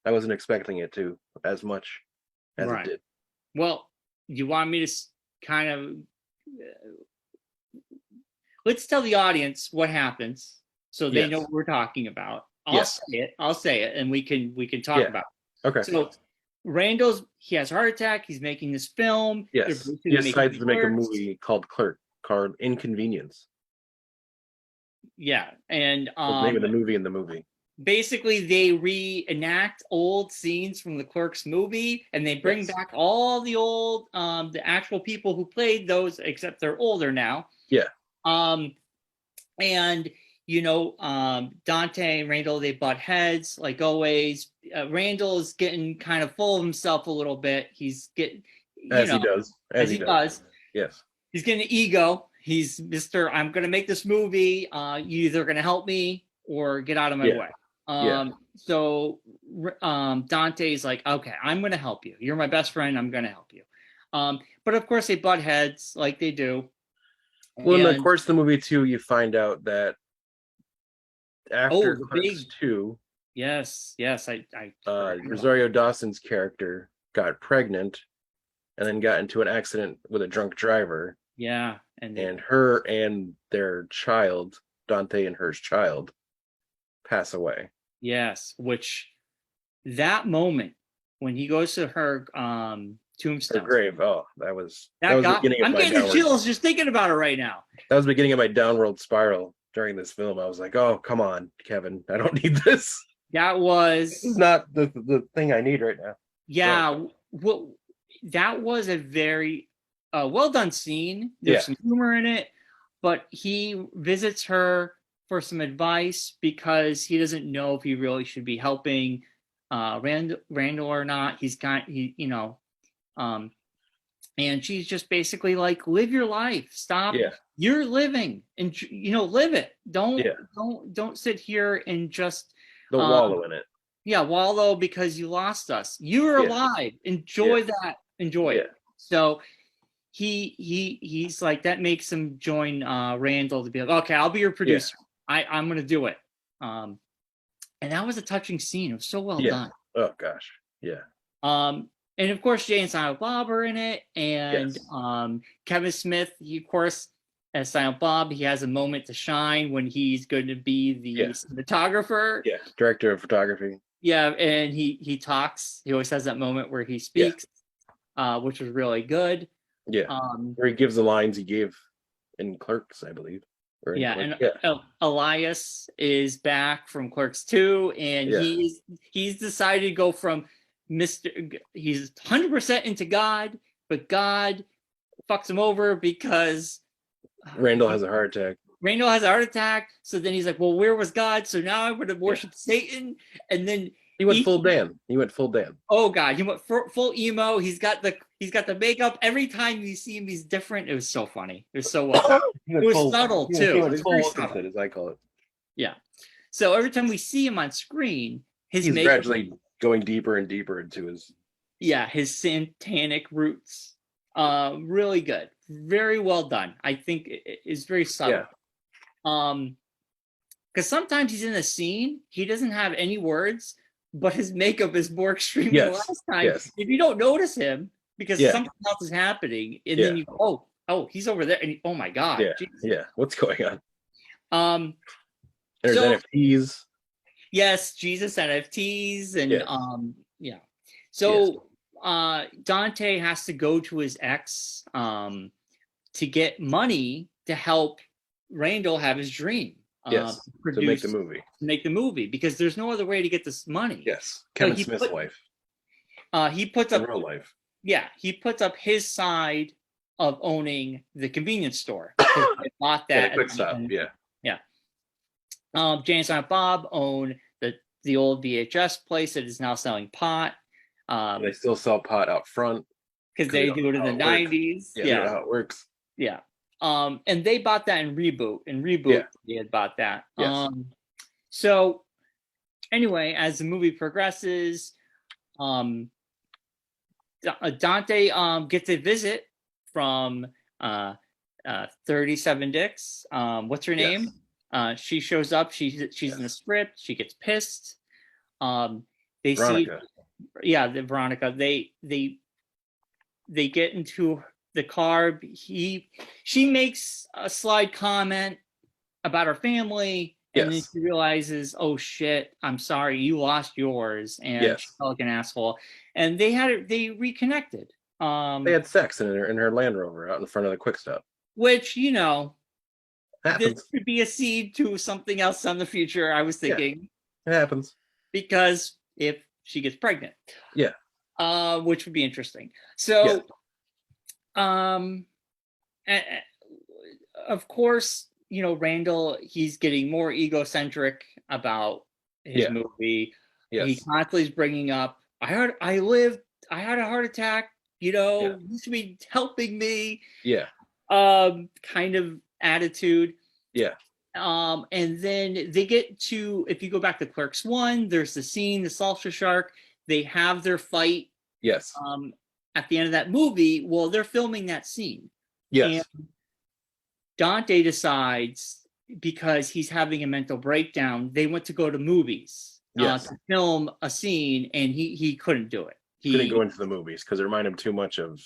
I wasn't expecting it to as much as it Right. did. Well, you want me to kind of let's tell the audience what happens so they know Yes. what we're talking about. Yes. I'll say it, and we can talk Yeah. about Okay. it. So he has a heart attack. He's making this film. They're Yes. basically He decides to make a Clerks. movie called Inconvenience. Yeah, and The name of the movie in the movie. basically they reenact old scenes from the Clerks movie, and they bring Yes. back all the old the actual people who played those, except they're older now. Yeah. And Dante and Randall, they butt heads like always. Randall is getting kind of full of himself a little bit. He's getting, As he does. as he does. Yes. He's getting an ego. He's Mr. I'm going to make this movie. You either going to help me or get out of my way. So Dante's like, okay, I'm going to help you. You're my best friend. I'm going to help you. But of course they butt heads like they do. Well, in the course of the movie too, you find out that after Clerks 2, Rosario Dawson's character got pregnant and then got into an accident with a drunk driver. Yeah. And her and their child, Dante and her child, pass away. Yes, which that moment when he goes to her tombstone, her grave. Oh, that was the beginning of I'm getting the chills just thinking about it right now. That was the beginning of my downward spiral during this film. I was like, oh, come on, Kevin, I don't need this. This is not the thing I need right now. Yeah, well, that was a very well done scene. There's some humor in it, but he visits her for some advice because he doesn't know if he really should be helping Randall or not. And she's just basically like, live your life. Stop. Yeah. You're living, and live it. Don't sit here and just wallow in it. Yeah, wallow because you lost us. You're alive. Enjoy that. Enjoy it. So he's like, that makes him join Randall to be like, okay, I'll be your producer. I'm gonna do it. And that was a touching scene. It was so well done. Oh gosh. Yeah. And of course Jay and Silent Bob are in it, and Kevin Smith, he of course, as Silent Bob, he has a moment to shine when he's going to be the cinematographer. Yeah, director of photography. Yeah, and he talks. He always has that moment where he speaks, which was really good. Yeah, where he gives the lines he gave in Clerks, I believe. Elias is back from Clerks 2, and he's decided to go from he's 100% into God, but God fucks him over because Randall has a heart attack. So then he's like, well, where was God? So now I'm going to worship Satan. And then he went full Dan. Oh God, he went full emo. He's got the makeup. Every time you see him, he's different. It was so funny. It was so well. It was subtle too. It was very subtle, as I call it. Yeah. So every time we see him on screen, he's gradually going deeper and deeper into his satanic roots. Really good. Very well done. I think it's very subtle. Because sometimes he's in a scene, he doesn't have any words, but his makeup is more extreme than the last time. If you don't notice him, because something else is happening, and then you go, oh, he's over there, and oh my God. What's going on? There's NFTs. Yes, Jesus NFTs, and So Dante has to go to his ex to get money to help Randall have his dream. To make the movie. Because there's no other way to get this money. Yes, Kevin Smith's wife. He puts up in real life. Yeah, he puts up his side of owning the convenience store. I bought that. Quick stop. Jay and Silent Bob own the old VHS place that is now selling pot. They still sell pot out front because they do it in the 90s. Yeah, how it works. Yeah. And they bought that in Reboot. They had bought that. Yes. So anyway, as the movie progresses, Dante gets a visit from 37 Dicks. What's her name? She shows up. She's in the script. She gets pissed. They Veronica. the Veronica. They get into the car. She makes a slight comment about her family, and then she realizes, oh shit, I'm sorry, you lost yours, and she felt like an asshole. And they reconnected. They had sex in her Land Rover out in front of the Quick Stop. Which, you know, happens. This could be a seed to something else in the future, I was thinking. It happens. Because if she gets pregnant. Yeah. Which would be interesting. So, of course, you know, Randall, he's getting more egocentric about his movie. Yes. He constantly is bringing up, I had a heart attack, you know, you should be helping me. Yeah. Kind of attitude. Yeah. And then they get to, if you go back to Clerks 1, there's the scene, the salsa shark, they have their fight. Yes. At the end of that movie, well, they're filming that scene. Yes. And Dante decides, because he's having a mental breakdown, they went to go to movies to film a scene, and he couldn't do it. He couldn't go into the movies because it reminded him too much of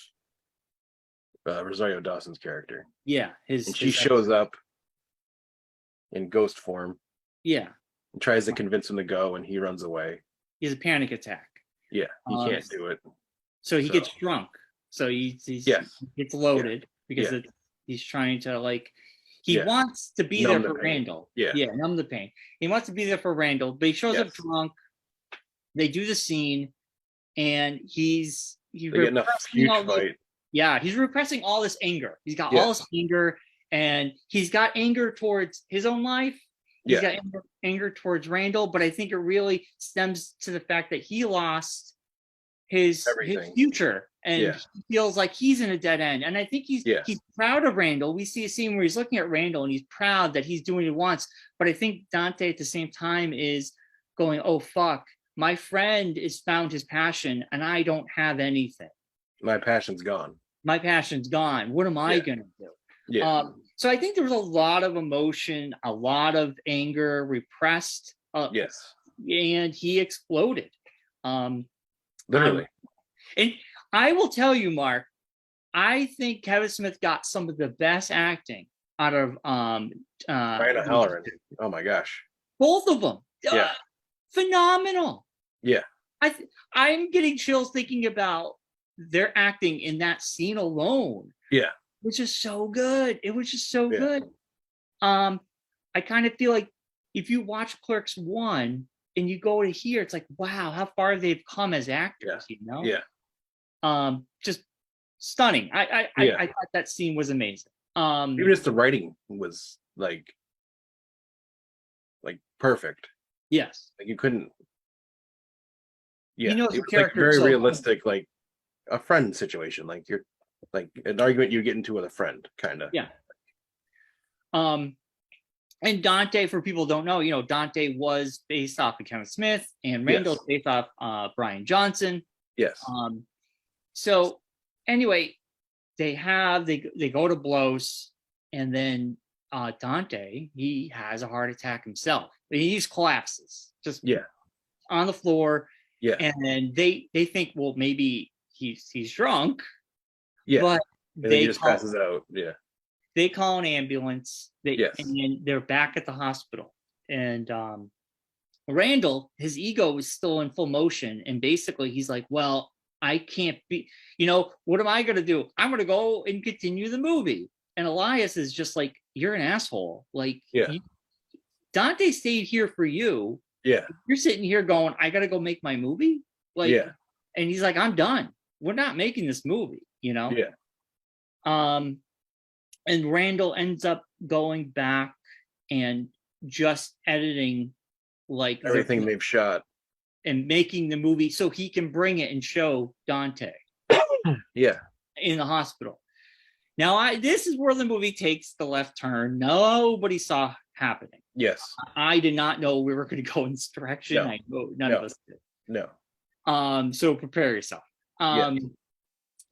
Rosario Dawson's character. Yeah. She shows up in ghost form. Yeah. And tries to convince him to go, and he runs away. He has a panic attack. Yeah, he can't do it. So he gets drunk. So he gets loaded because he's trying to, like, he wants to be there for Randall. Numb the pain. He wants to be there for Randall, but he shows up drunk. They do the scene, and he's repressing all this anger. He's got all this anger, and he's got anger towards his own life. He's got anger towards Randall, but I think it really stems to the fact that he lost his future, and he feels like he's in a dead end. And I think he's proud of Randall. We see a scene where he's looking at Randall, and he's proud that he's doing what he wants. But I think Dante at the same time is going, oh, fuck, my friend has found his passion, and I don't have anything. My passion's gone. What am I going to do? So I think there was a lot of emotion, a lot of anger repressed. And he exploded. Literally. And I will tell you, Mark, I think Kevin Smith got some of the best acting out of Ryan O'Halloran. Oh my gosh. Both of them. Phenomenal. Yeah. I'm getting chills thinking about their acting in that scene alone. Yeah. Which is so good. It was just so good. I kind of feel like if you watch Clerks 1 and you go to here, it's like, wow, how far they've come as actors, you know? Yeah. Just stunning. I thought that scene was amazing. Even just the writing was like perfect. Yes. Like you couldn't. Yeah. He knows it the was character very so realistic, like a friend situation. Like you're like an argument you get into with a friend, kind of. Yeah. And Dante, for people who don't know, you know, Dante was based off of Kevin Smith, and Randall's based off Bryan Johnson. Yes. So anyway, they go to blows, and then Dante, he has a heart attack himself. He just collapses, just on the floor. Yeah. And then they think, well, maybe he's drunk. Yeah. But and then he just passes out. Yeah. They call an ambulance. And then they're back at the hospital. And Randall, his ego is still in full motion. And basically he's like, well, I can't be, you know, what am I going to do? I'm going to go and continue the movie. And Elias is just like, you're an asshole. Like, Dante stayed here for you. Yeah. You're sitting here going, I got to go make my movie. Like, and he's like, I'm done. We're not making this movie, you know? Yeah. And Randall ends up going back and just editing like everything they've shot and making the movie so he can bring it and show Dante. Yeah. In the hospital. Now, this is where the movie takes the left turn. Nobody saw happening. Yes. I did not know we were going to go in this direction. No. I know none of us did. No. So prepare yourself. Yes.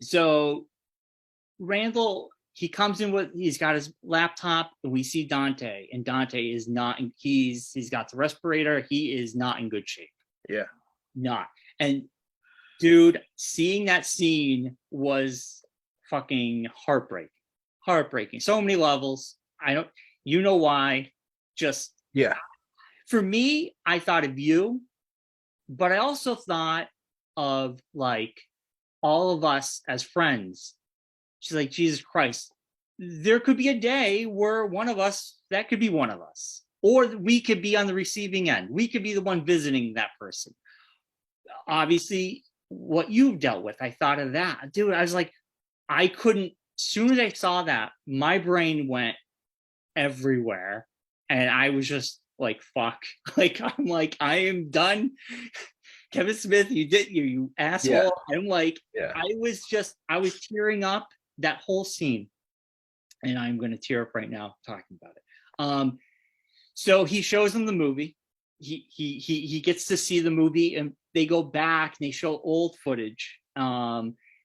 So Randall, he comes in with, he's got his laptop, and we see Dante, and Dante is not, he's got the respirator. He is not in good shape. Yeah. Not. And dude, seeing that scene was fucking heartbreaking. So many levels. You know why. Just, yeah. For me, I thought of you, but I also thought of like all of us as friends. She's like, Jesus Christ, there could be a day where that could be one of us, or we could be on the receiving end. We could be the one visiting that person. Obviously, what you've dealt with, I thought of that. Dude, I was like, I couldn't, as soon as I saw that, my brain went everywhere. And I was just like, fuck. Like, I'm like, I am done. Kevin Smith, you asshole. Yeah. I'm like, yeah. I was tearing up that whole scene. And I'm going to tear up right now talking about it. So he shows them the movie. He gets to see the movie, and they go back and they show old footage,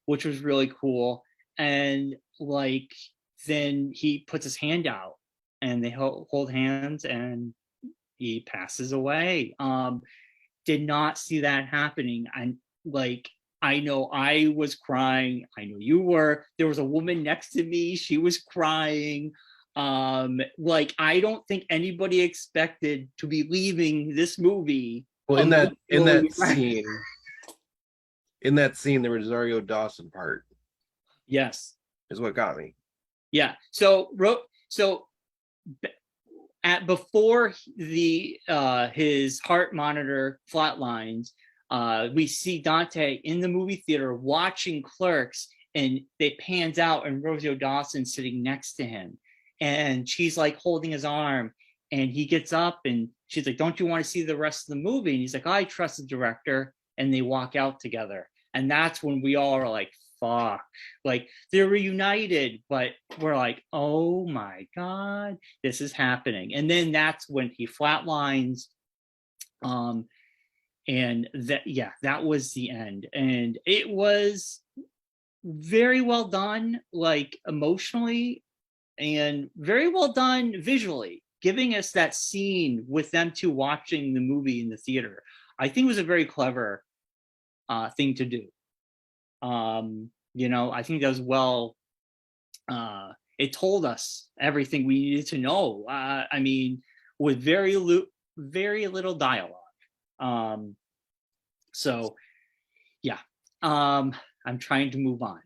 which was really cool. And like, then he puts his hand out and they hold hands and he passes away. Did not see that happening. And like, I know I was crying. I know you were. There was a woman next to me. She was crying. Like, I don't think anybody expected to be leaving this movie. Well, in that scene, the Rosario Dawson part. Yes. Is what got me. Yeah. So before his heart monitor flatlines, we see Dante in the movie theater watching Clerks, and it pans out and Rosario Dawson sitting next to him, and she's like holding his arm, and he gets up and she's like, don't you want to see the rest of the movie? And he's like, I trust the director. And they walk out together. And that's when we all are like, fuck, like they're reunited, but we're like, oh my God, this is happening. And then that's when he flatlines. And that was the end. And it was very well done, like emotionally, and very well done visually, giving us that scene with them two watching the movie in the theater. I think it was a very clever thing to do. I think that was well, it told us everything we needed to know. I mean, with very little dialogue. So yeah, I'm trying to move on.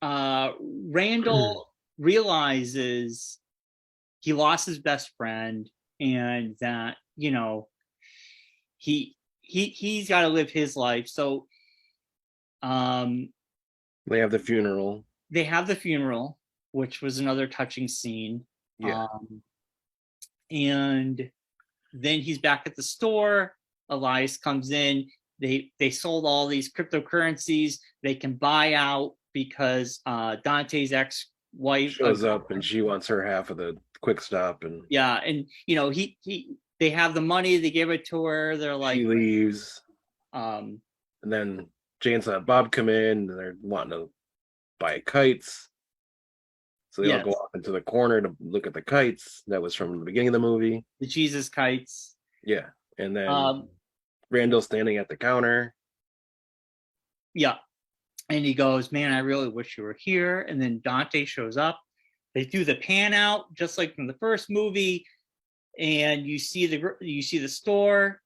Randall realizes he lost his best friend, and that, he's got to live his life. So they have the funeral. Which was another touching scene. Yeah. And then he's back at the store. Elias comes in. They sold all these cryptocurrencies. They can buy out because Dante's ex-wife shows up and she wants her half of the quick stop. And yeah, and they have the money. They give it to her. They're like, she leaves. And then Jane's and Bob come in, and they're wanting to buy kites. So they all go off into the corner to look at the kites. That was from the beginning of the movie. The Jesus kites. Yeah. And then Randall's standing at the counter. Yeah. And he goes, man, I really wish you were here. And then Dante shows up. They do the pan out just like from the first movie. And you see the store.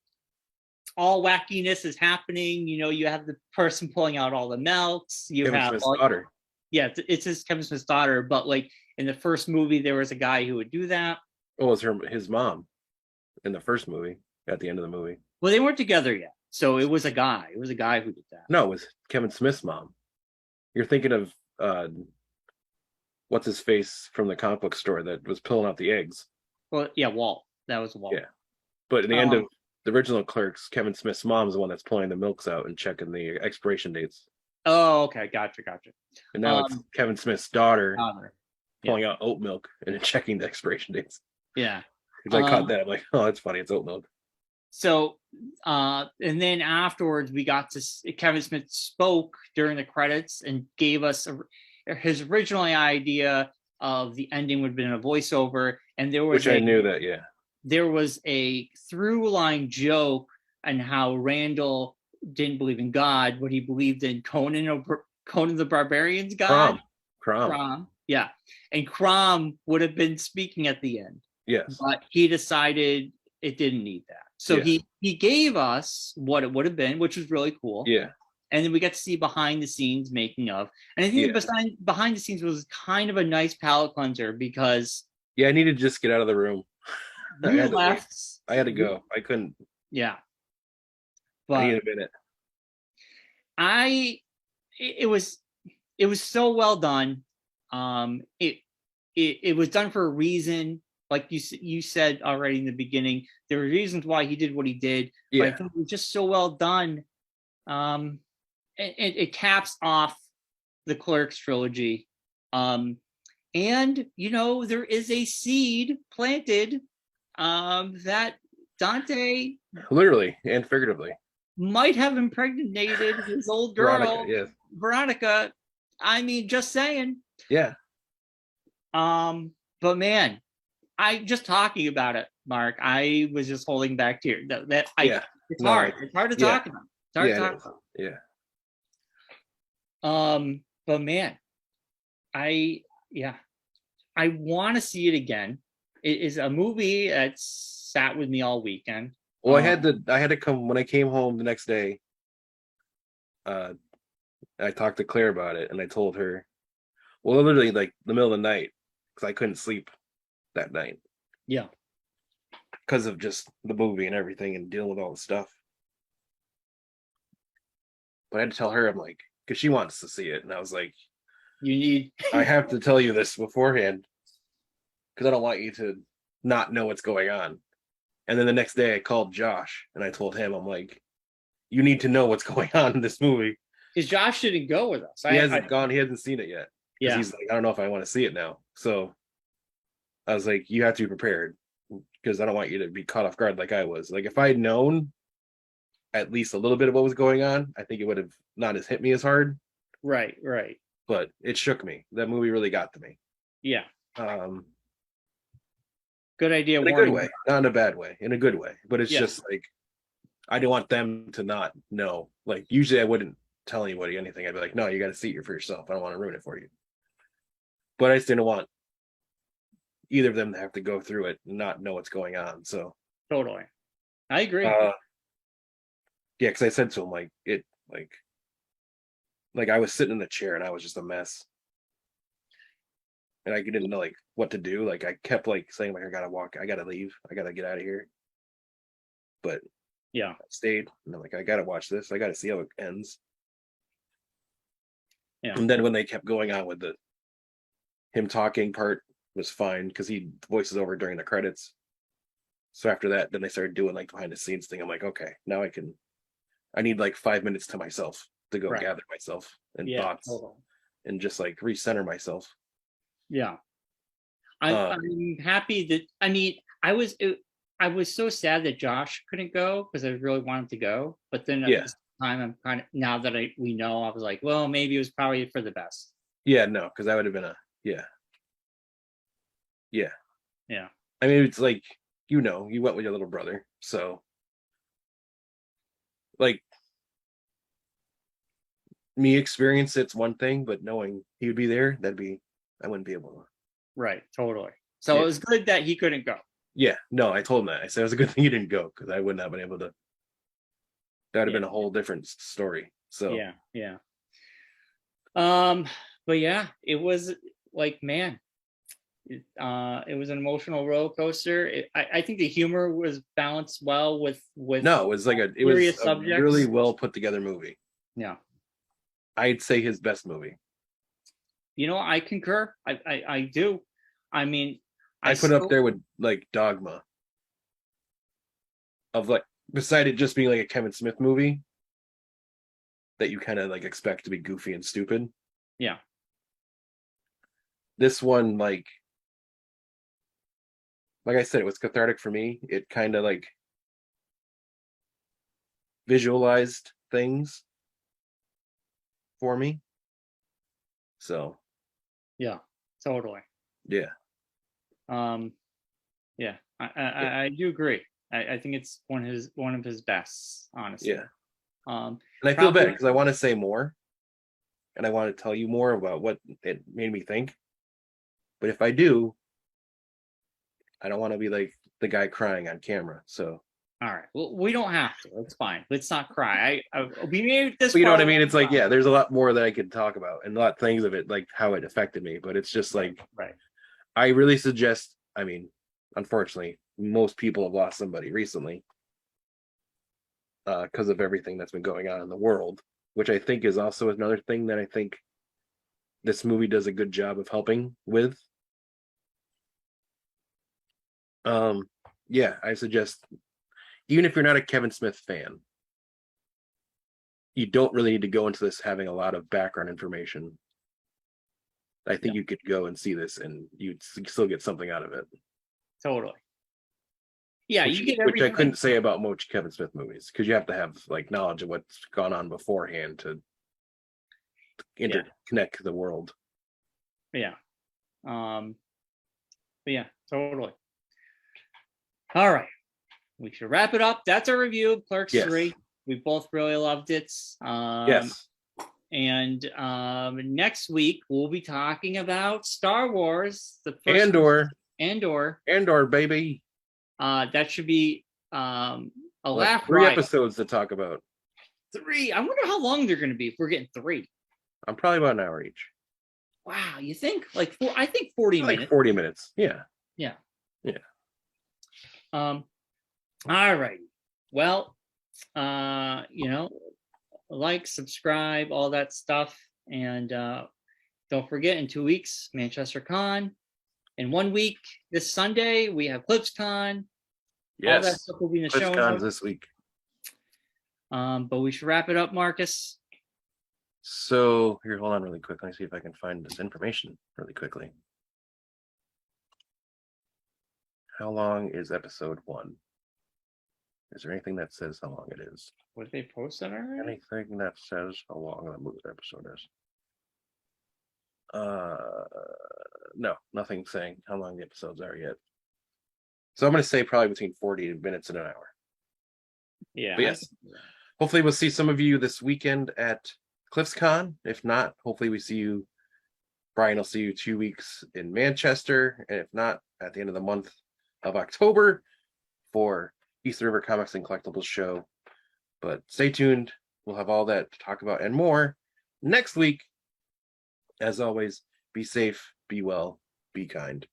All wackiness is happening. You have the person pulling out all the milks. Kevin Smith's daughter. Yeah, it's his Kevin Smith's daughter. But like in the first movie, there was a guy who would do that. Oh, it was his mom in the first movie, at the end of the movie. Well, they weren't together yet. So it was a guy. It was a guy who did that. No, it was Kevin Smith's mom. You're thinking of what's his face from the comic book store that was pulling out the eggs. Well, yeah, Walt. That was Walt. Yeah. But in the end of the original Clerks, Kevin Smith's mom is the one that's pulling the milks out and checking the expiration dates. Oh, okay, gotcha. And now it's Kevin Smith's daughter Honor. pulling out oat milk and then checking the expiration dates. Yeah. Because I caught that. I'm like, oh, that's funny. It's oat milk. So, and then afterwards, we got to Kevin Smith spoke during the credits and gave us his original idea of the ending would have been a voiceover, and there was I knew that, yeah. There was a through line joke on how Randall didn't believe in God, but he believed in Conan the Barbarian's God. Crom. Yeah, and Crom would have been speaking at the end. Yes, but he decided it didn't need that. So he gave us what it would have been, which was really cool. Yeah. And then we got to see behind the scenes making of. And I think behind the scenes was kind of a nice palate cleanser because I needed to just get out of the room. You left. I had to go. I couldn't. Yeah. But I needed a minute. It was so well done. It was done for a reason. Like you said already in the beginning, there were reasons why he did what he did. Yeah. But I think it was just so well done. It caps off the Clerks trilogy. And there is a seed planted that Dante literally and figuratively might have impregnated his old girl, Veronica. I mean, just saying. Yeah. But man, I just talking about it, Mark. I was just holding back tears. It's hard. It's hard to talk about. It's hard to talk about. Yeah. But man, I want to see it again. It is a movie that sat with me all weekend. Well, I had to come when I came home the next day. I talked to Claire about it, and I told her, well, literally like the middle of the night, because I couldn't sleep that night. Yeah. Because of just the movie and everything and dealing with all the stuff. But I had to tell her, I'm like, because she wants to see it, and I was like, I have to tell you this beforehand, because I don't want you to not know what's going on. And then the next day I called Josh and I told him, I'm like, you need to know what's going on in this movie. Because Josh didn't go with us. He hasn't gone. He hasn't seen it yet. Yeah. He's like, I don't know if I want to see it now. So I was like, you have to be prepared, because I don't want you to be caught off guard like I was. Like, if I had known at least a little bit of what was going on, I think it would have not as hit me as hard. Right. But it shook me. That movie really got to me. Yeah. Good idea. In a good way, not in a bad way, in a good way. But it's just like, I didn't want them to not know. Like, usually I wouldn't tell anybody anything. I'd be like, no, you got to see it for yourself. I don't want to ruin it for you. But I just didn't want either of them to have to go through it and not know what's going on. So totally, I agree. Yeah, because I said to him, like I was sitting in the chair and I was just a mess. And I didn't know like what to do. Like, I kept like saying like, I gotta walk, I gotta leave, I gotta get out of here. But yeah, I stayed, and I'm like, I gotta watch this. I gotta see how it ends. Yeah. And then when they kept going on with him talking part was fine, because he voices over during the credits. So after that, then they started doing like behind the scenes thing. I'm like, okay, now I need like 5 minutes to myself to go gather myself and thoughts and just like recenter myself. Yeah. I'm happy that, I mean, I was so sad that Josh couldn't go, because I really wanted to go. But then at this time, I'm kind of, now that we know, I was like, well, maybe it was probably for the best. Yeah, no, because that would have been yeah. I mean, it's like, you went with your little brother, so like, me experience it's one thing, but knowing he would be there, I wouldn't be able to. Right, totally. So it was good that he couldn't go. Yeah, no, I told him that. I said it was a good thing you didn't go, because I wouldn't have been able to. That would have been a whole different story. So yeah. But yeah, it was like, man, it was an emotional roller coaster. I think the humor was balanced well with. No, it was like it was a really well put together movie. Yeah, I'd say his best movie. I concur. I do. I mean, I put it up there with like Dogma. Of like, beside it just being like a Kevin Smith movie, that you kind of like expect to be goofy and stupid. Yeah. This one, like I said, it was cathartic for me. It kind of like visualized things for me. So Yeah, totally. yeah. Yeah, I do agree. I think it's one of his bests, honestly. Yeah. Um, And I feel bad because I want to say more and I want to tell you more about what it made me think. But if I do, I don't want to be like the guy crying on camera. So all right. Well, we don't have to. It's fine. Let's not cry. We made this. but you know what I mean? It's like, yeah, there's a lot more that I could talk about and a lot of things of it, like how it affected me. But it's just like, right. I really suggest, I mean, unfortunately, most people have lost somebody recently because of everything that's been going on in the world, which I think is also another thing that I think this movie does a good job of helping with. Yeah, I suggest, even if you're not a Kevin Smith fan, you don't really need to go into this having a lot of background information. I think you could go and see this and you'd still get something out of it. Totally. Yeah, which, you get everything. Which I couldn't say about most Kevin Smith movies because you have to have like knowledge of what's gone on beforehand to interconnect the world. Yeah. But yeah, totally. All right. We should wrap it up. That's our review of Clerks 3. We both really loved it. Yes. And next week we'll be talking about Star Wars, the first Andor, baby. That should be a laugh. 3 episodes to talk about. 3. I wonder how long they're going to be if we're getting 3. I'm probably about an hour each. Wow, you think like I think 40 minutes. 40 minutes. Yeah. Yeah. Yeah. All right. Well, like, subscribe, all that stuff, and don't forget, in 2 weeks, Manchester Con. In 1 week, this Sunday, we have Clips Con. Yes. All that stuff will be in the show notes this week. But we should wrap it up, Marcus. So here, hold on really quick. Let me see if I can find this information really quickly. How long is episode 1? Is there anything that says how long it is? Would they post that already? Anything that says how long the movie episode is? No, nothing saying how long the episodes are yet. So I'm going to say probably between 40 minutes and an hour. Yeah. But yes, hopefully we'll see some of you this weekend at CliffsCon. If not, hopefully we see you. Brian will see you 2 weeks in Manchester, and if not, at the end of the month of October for East River Comics and Collectibles show. But stay tuned. We'll have all that to talk about and more next week. As always, be safe, be well, be kind.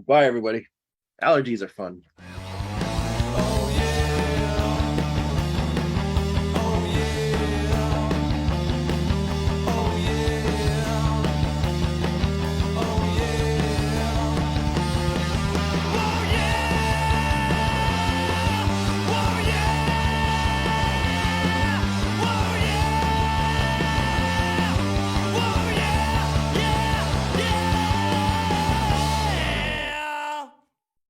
Bye, everybody. Allergies are fun.